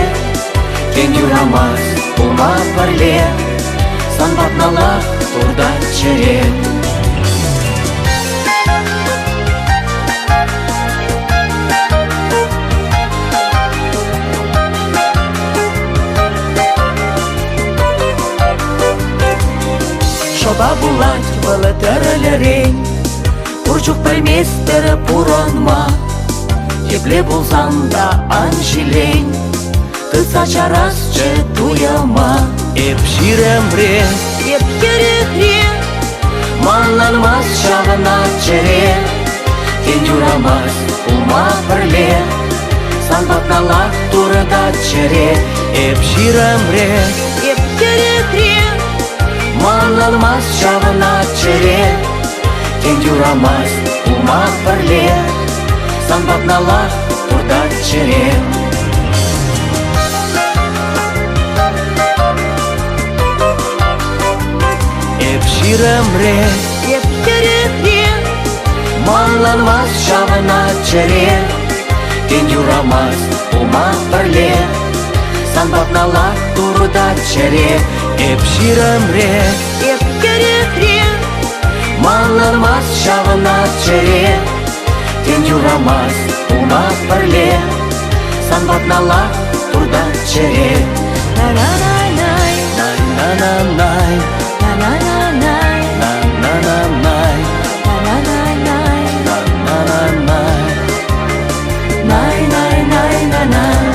кен юрамас ума бірле, санбатналақ турда чере. шоба булать былы тәрілерен, Урчук білместері пуронма, епле болсам да аншилен, тыса чарасчы туяма. Эп ширемре, Еп хере-хре, маннанмас шағына чере, кен юрамас ума бірле, санбатналақ турада чере, эп ширемре, еп хере-хре, маннанмас шағына чере, кен юрамас ума бірле, санбатналақ турда чере. Эп ширемре, еп хере-хре, маннанмас шағына чере, кен юрамас ума бірле, санбатналақ турда чере, эп ширемре, еп хере-хре, маннанмас шағына чере, кен юрамас ума бірле, санбатналақ турда чере. на-на-на-най, На-на-на-най, на-на-на-най, на-на-на-най, на-на-на-най, на-на-на-най. най-най-най-най-най.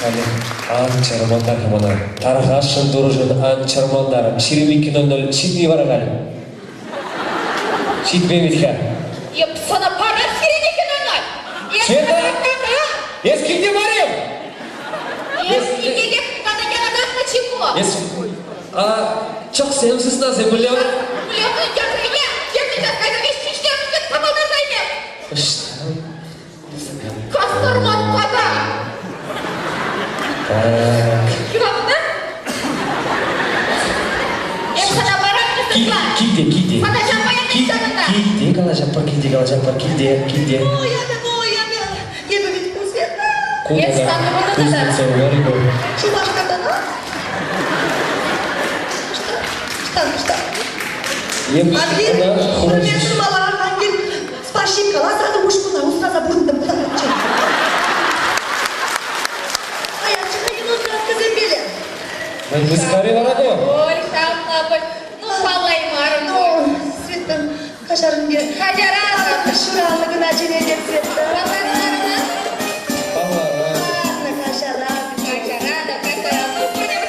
Кали, анчармандар хамана. Тархашын дуружын анчармандар. Ширемик 00 Сидней барагали. Сидней митха. Еп sana para херене ноль. Света! Eski где барем? Если денег, надо я на чего? Çok sevimsiz nasıl biliyor? Блёдный дядя, я тебе так завести, что я с тобой займем. Кастормат пада. Ясно? Я sana para не сыпла. Kite. Sana çapaya не сыпла. Kite Галажапар килде. Оямен. Ебемит кузет. Yes, там не было. Шубашка-то, ну? Что? Ангел, құрметті балалар, Ангел, спасибо, лазады ұшқына, ұстаза бұрынды бұлағын чек. Аяқшыға енотын өткізем белі. Вы скорее вараго. Ой, шапнапы. Ну, палай марым. Ну, Светтің қашарын бер. Хажарада. Шұралығына женеден Светті. Паларана. Ладно, қашаран. Хажарада, кашарада. Ну, понял.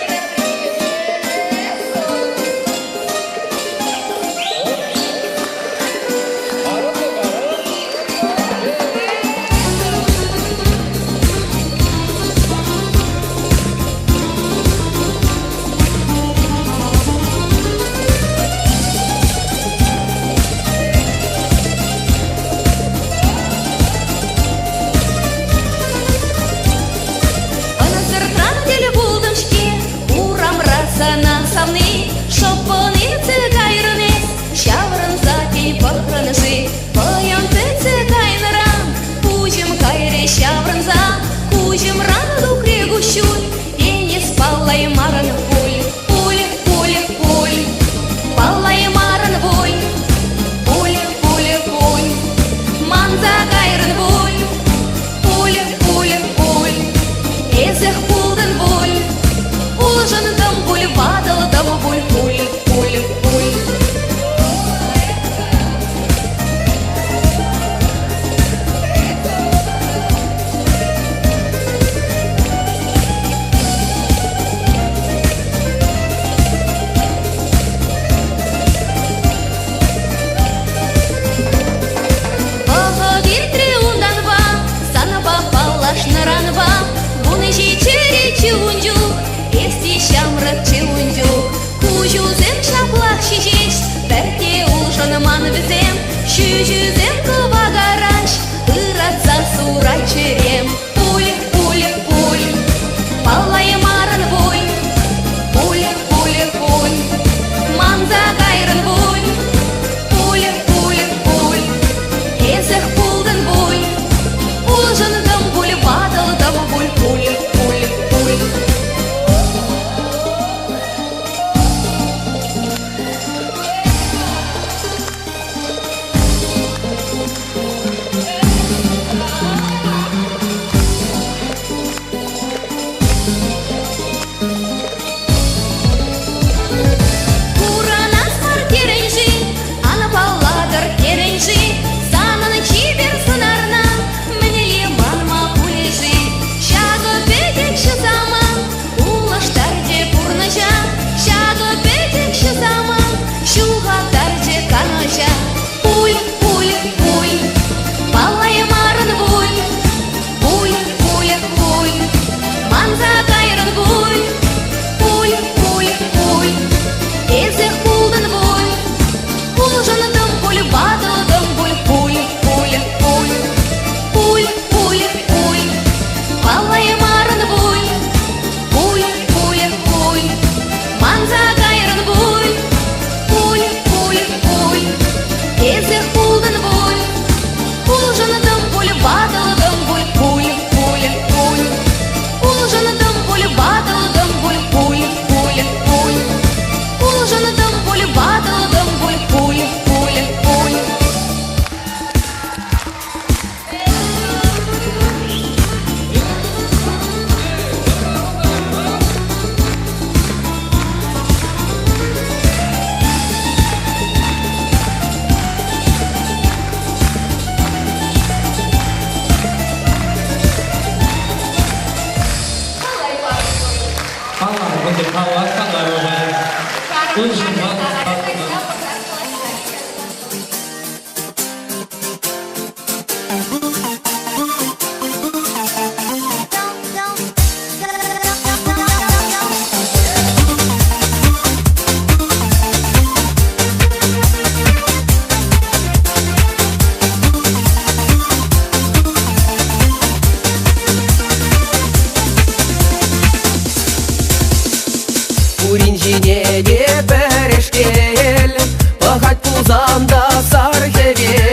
Уринжинеге перешкел, пахать пузанда сархевел.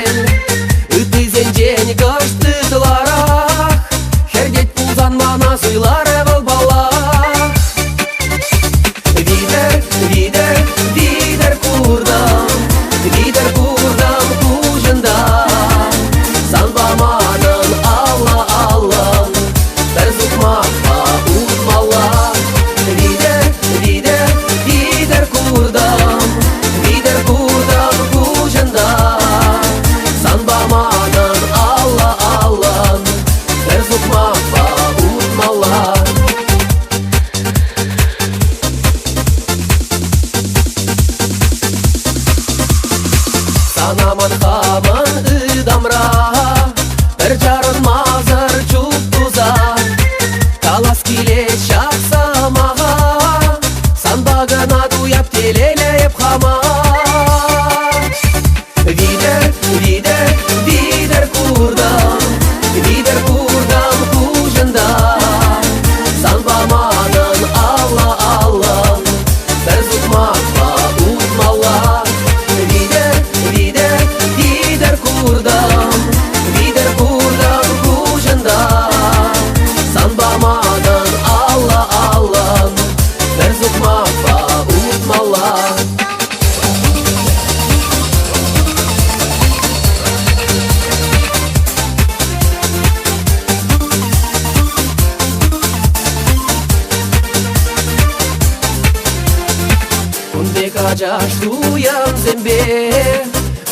жаштуям зембе,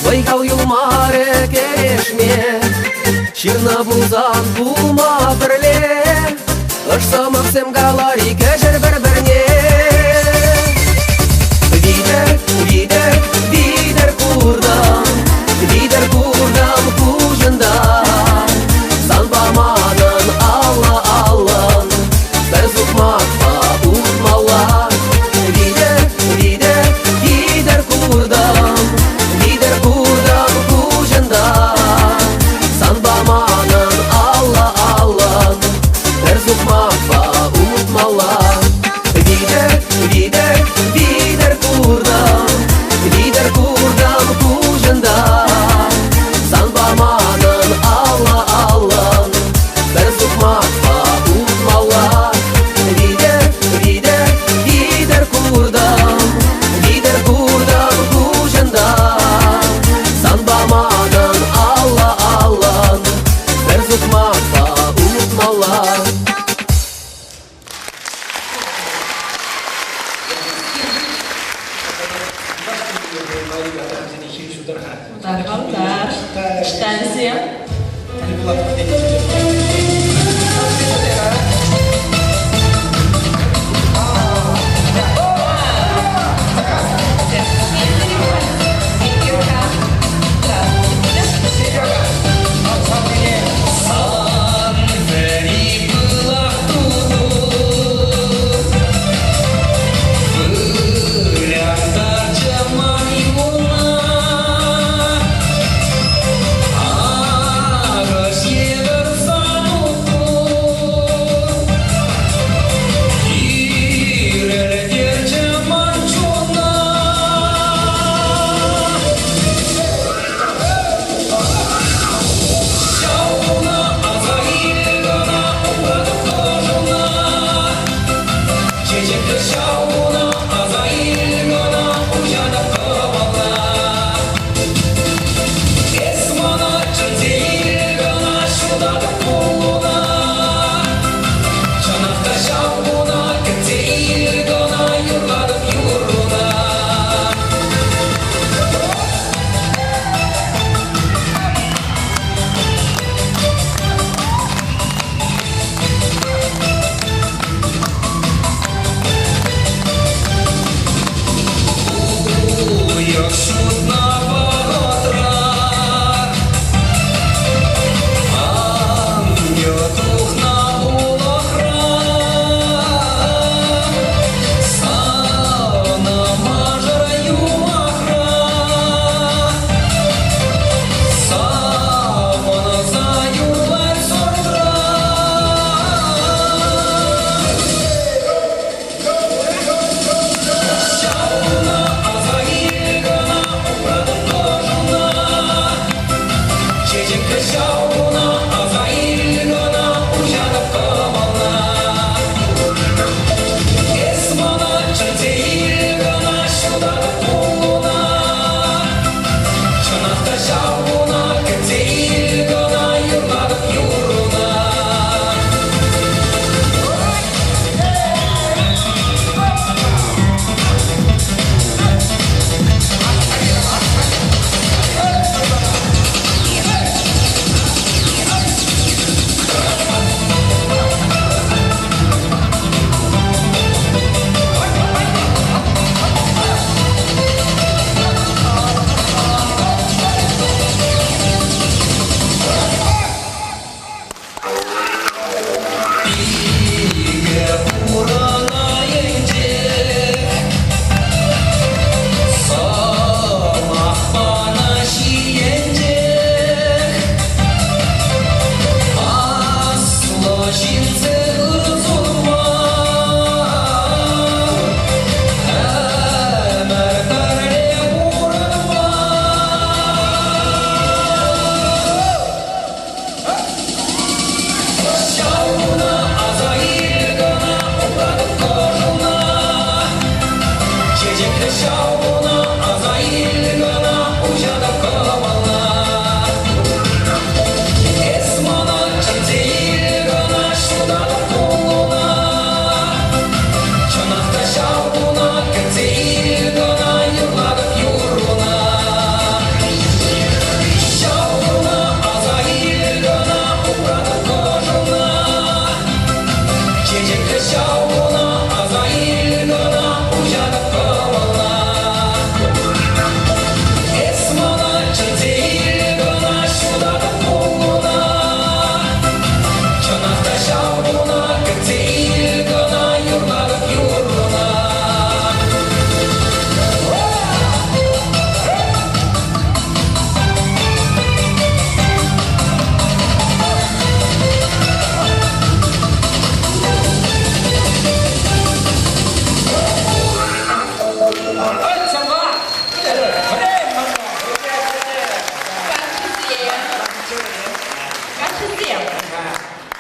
Байкал юлмары керешме, Ширна булзан булма бірле, Ұшса мақсым галари кәжір бір-бірне. Видер курдам кужында, Санбаманын аллан, Бір зұқмақпа ұтмалар. Видер курдам кужында, Санбаманын аллан, Бір зұқмақпа ұтмалар. Видер курдам кужында, Санбаманын аллан, Бір зұқмақпа ұтмалар. Видер курдам кужында, Санбаманын аллан, Бір зұқмақпа ұтмалар. Utar. Distância.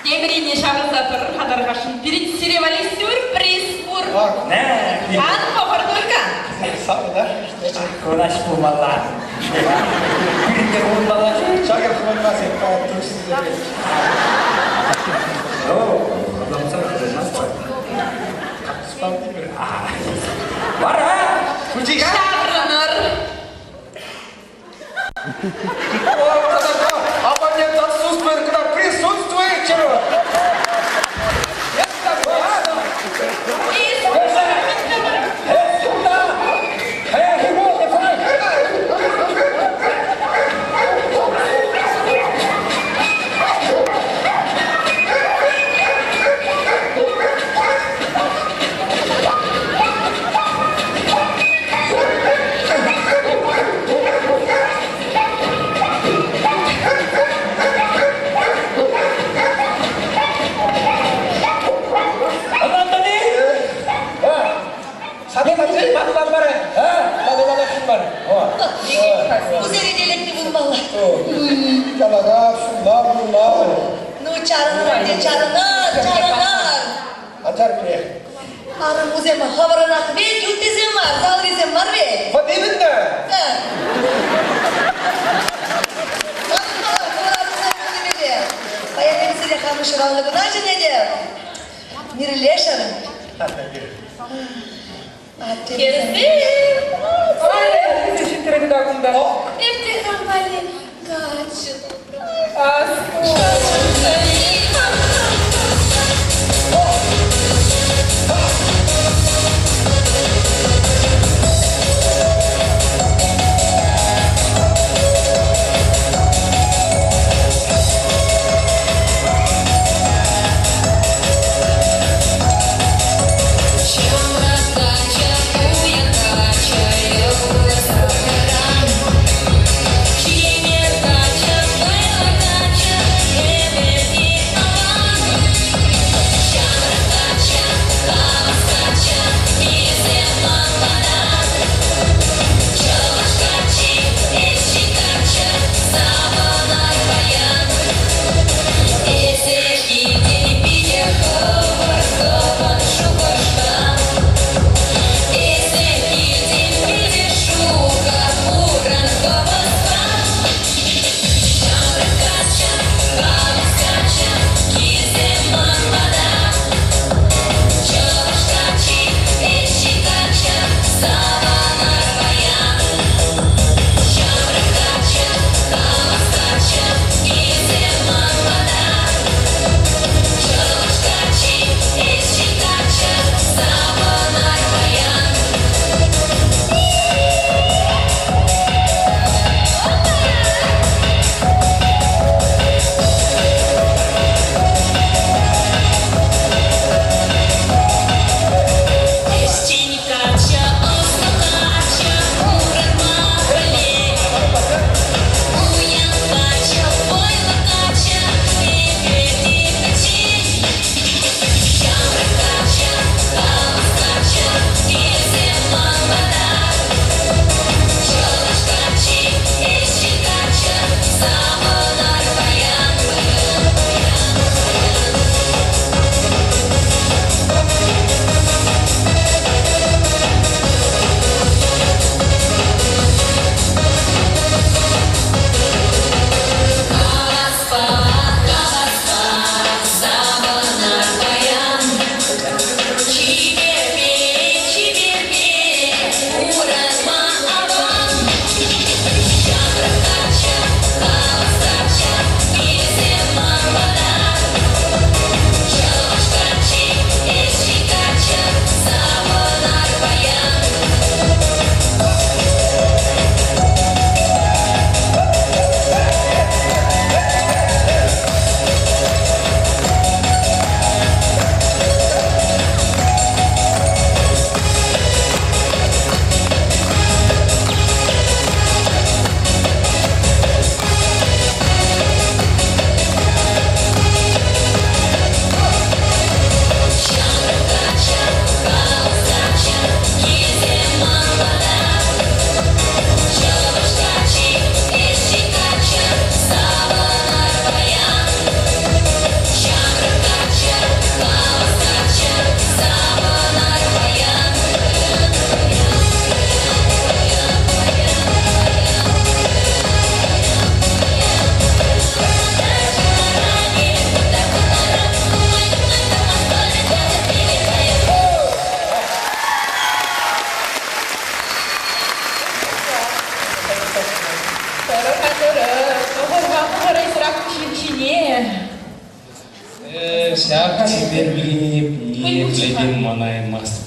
Темрине шағылсатыр қадарғашын. Бірінші серевали сюрприз бұр. Ne? Ан қоқыр только. Sağda. Konaş bulmalar. Birinde bulmalar. Çakır bulmaz. Var ha? Kucika? Шағырыныр. Apa нет отсутствует, когда присутствует чего? Uzeridelikli bulmalı. Yalaga, şunlar bunlar. Ну, чарынар, де чарынар, чарынар. Açar ki. Арым узем хабарына бе, күлтезем бар, залгезем бар бе. Вот именно. Баян емсіле қамышыралығына және де. Мирілешірін. Ефтихамали качество. Чьи не кача, моя кача, Yaşak çiğder bilginip yetlediğim manay mastı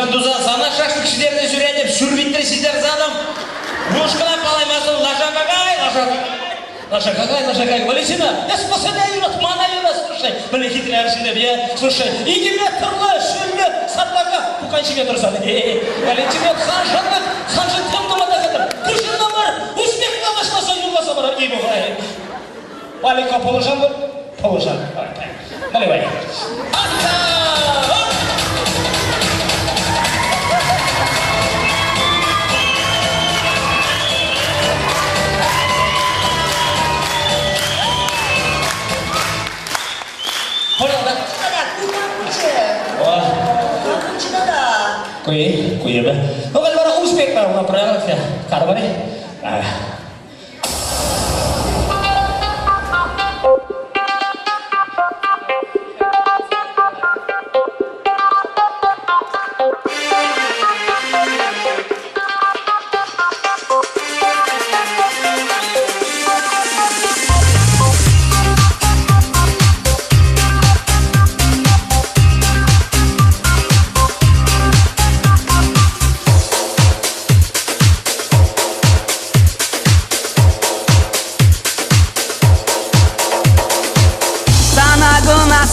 Menduza sana şaşlı kişilerine süre edip sür bittirsizler zaten. Нажигай, Валентина, я спасаю юрат, мана юрат, слушай, блин, хитрый аршин, слушай, иди мне торлы, шүллі, саплаға, пуканчыға тұрсан. Валентина, ханжы темнама да кадыр, күршінна бар, успехқа башласа, юлласа бар, ей бұғай. Валика, положан бар? Положан. Наливай. Kuya ba? Bakal bara uspek pa mga prayak siya. Karo ba ni?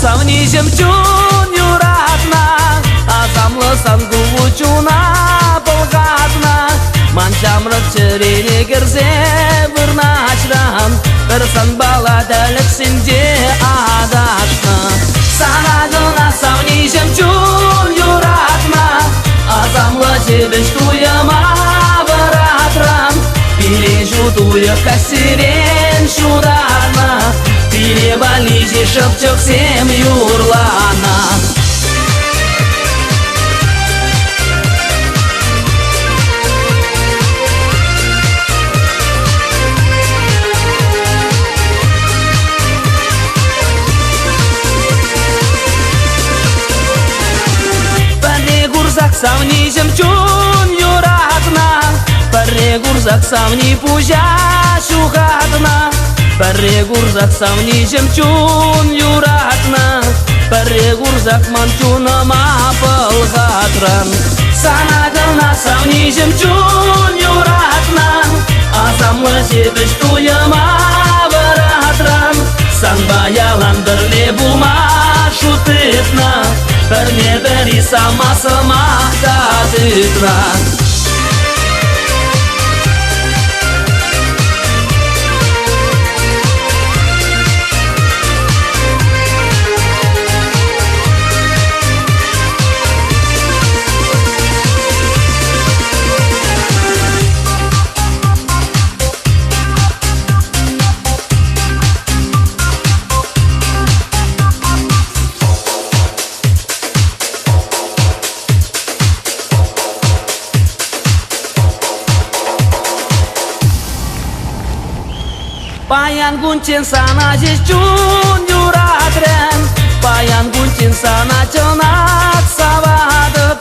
Савни жемчун юратна, азамлы сангу учуна болгатна. Манчамрык чирене кірсе бір начран, бір сан бала дәліксінде адашна. Санагына савни жемчун юратна, азамлы жебіш туяма баратран. Билежу туя кәсірен шударна, перевализи шепчок всем юрлана. Паре гурзак савни жемчун юратна, паре гурзак савни пужа шухатна. Паре гурзак савни жемчун юратна, паре гурзак манчуна мапыл хатран. Санагына савни жемчун юратна, азамлы жебіш туяма баратран. Санбаялан бірле булма шутытна, бірне бірі самасы мақтатытран. Паян гунчен сана жечун юратрен, паян гунчен сана чонат савадып.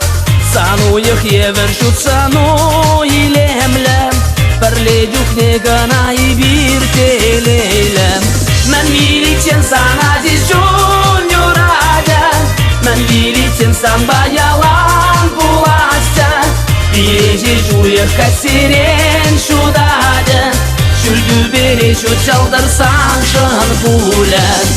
Сану их евер шут сану илемлем, бірле дюхне гана и биртелейлем. Мен виличен сана жечун юраден, мен виличен сан баялан буласча. Бирежи жуя кәсерен шудаден, Шүлді бере шөт жалдарсаң жан пулен.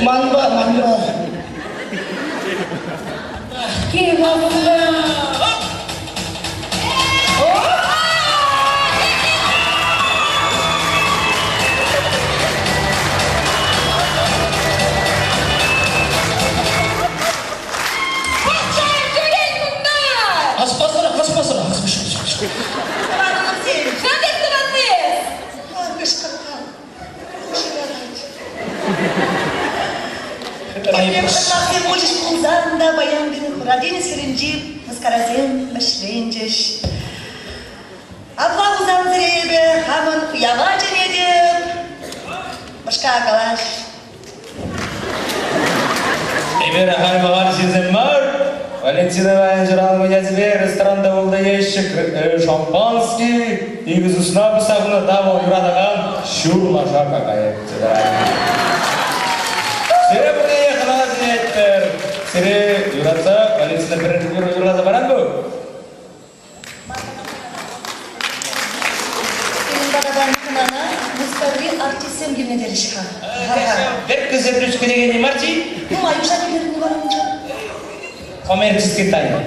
Manba. Анда баян бин хурадин сиринжи маскаразем башленжеш. Абла узан зребе хамын уява женедеп. Башка калаш. Эмер хайваган сезен бар. Валентина Ваянжыралова язбе ресторанда болды ящик шампанский. Игіз усна бысағына даво юрадаган шурма шака кайыптыда. Сире бұны еқына зинеттер. Сире юрадса, Валентина бірінші юрада баран бұл? Сенің бағадан қынана мұстарви артисем гене дерішқа. Бір күзет үшкі деген не марчи? Ну, аюша келеріне барымжа. Коммерческий тайна.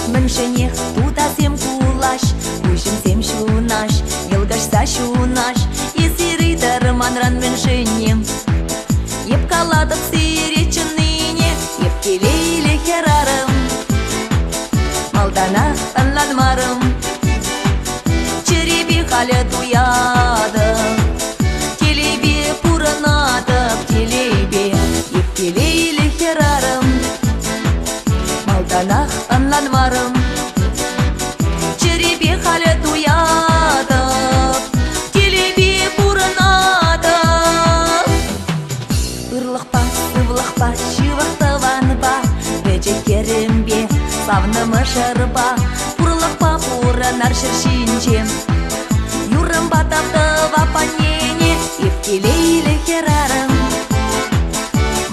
Міншенех, тутасем кулаш, Ушимсем шунаш, Елгашса шунаш, Есирый дарманран міншенем. Еп каладық сиречініне, Еп келейлі херарым, Малтана танладмарым, Черебе халі туяды, Келебе пуранатып, Келебе, Еп келейлі херарым, Малтанах анланмарым, Черебе Урлықпа, шивақтыванба, бөжекерімбе, савнымы шырба. Урлықпа, уранар шыршинчем, юрым батаптыва панене, епкелейлі херарым.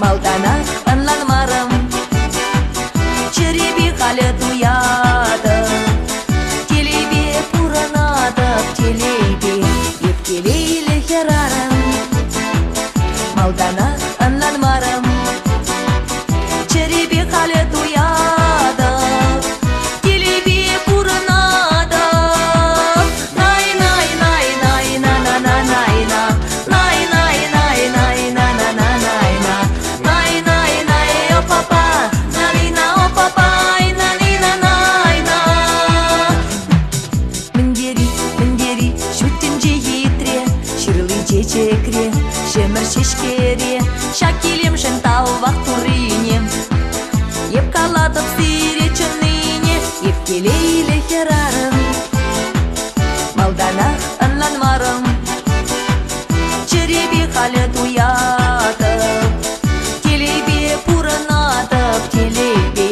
Малдана ынланмарым, череби халі дуяды. Телебе пуранадып, телебе, епкелейлі херарым. Малдана ынланмарым, череби халі дуяды. Телебе пуранадып. Най, най, най, най, на, на, на, най, на. Най, най, най, най, на, на, на, най, на. Най, най, най, о папа, налина, о папа, ай, налина, най, на. Міндері, міндері, шүттен жиетре, шырлы чечекре, шемір шешкере, шакелем шын талвақ туринем. Еп каладып сире чыныне, еп келейлі херарым. Малдана ынланмарым, черебе халі туядып. Телебе пуранадып, телебе,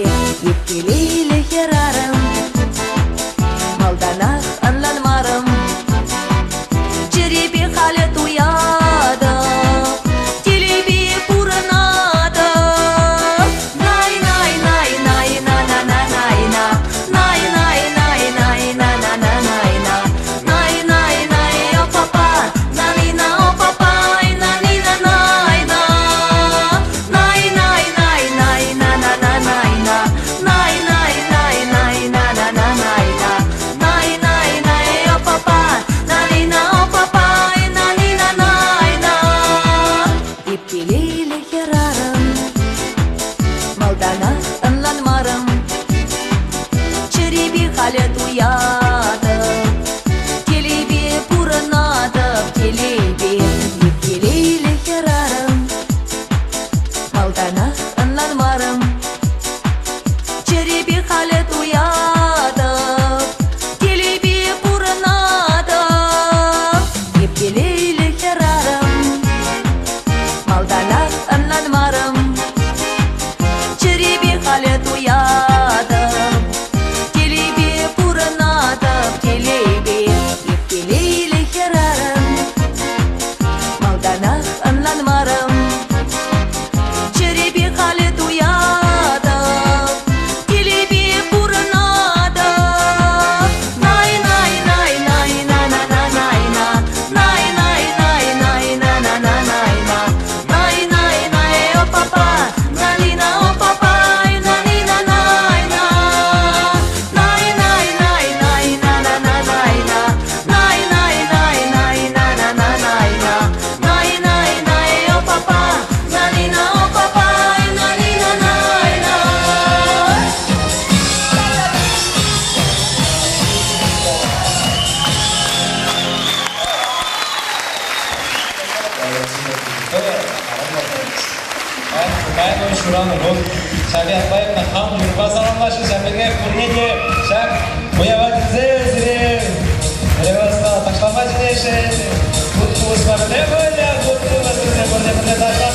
еп келейлі херарым. Малдана ынланмарым, черебе халі туядып. Телебе пуранадып. Най, най, най, най, на, на, на, най, на. Най, най, най, най, на, на, на, най, на. Най, най, най, о папа, налина, о папа, ай, налина, най, на. Най, най, най, най, на, на, на, най, на. Най, най, най, най, на, на, на, най, на. Най, най, най, о папа, налина, о папа, ай, налина, най, на. Епкелейлі херарым, малдана ынланмарым, черебе халі туядып. Телебе пуранадып, телебе, епкелейлі херарым. Малдана ынланмарым, черебе халі туядып. Телебе пуранадып, епкелейлі херарым. Малдана ынланмарым, черебе халі туядып. Телебе пуранадып, телебе, епкелейлі херарым. Малдана ынланмарым, черебе халі туядып. Телебе пуранадып. Най, най, най, най, на, на, на, най, на. Най, най, най, най, на, на, на, най, на. Най, най, най, о папа, налина, о папа, ай, налина, най, на. Най, най, най, най, на, на, на, най, на. Най, най, най, най, на, на, на, най, на. Най, най, най, о папа, налина, о папа, ай, налина, най, на. Кайны шураны бұл Шаби Атбаевна хам жүрба саламлашы Шабиге күрнеде Шак мұяватызе зірем Ревасына тақшалма жинеші Бұтты ұсмары не бөлі Бұтты ұсмары не бөлі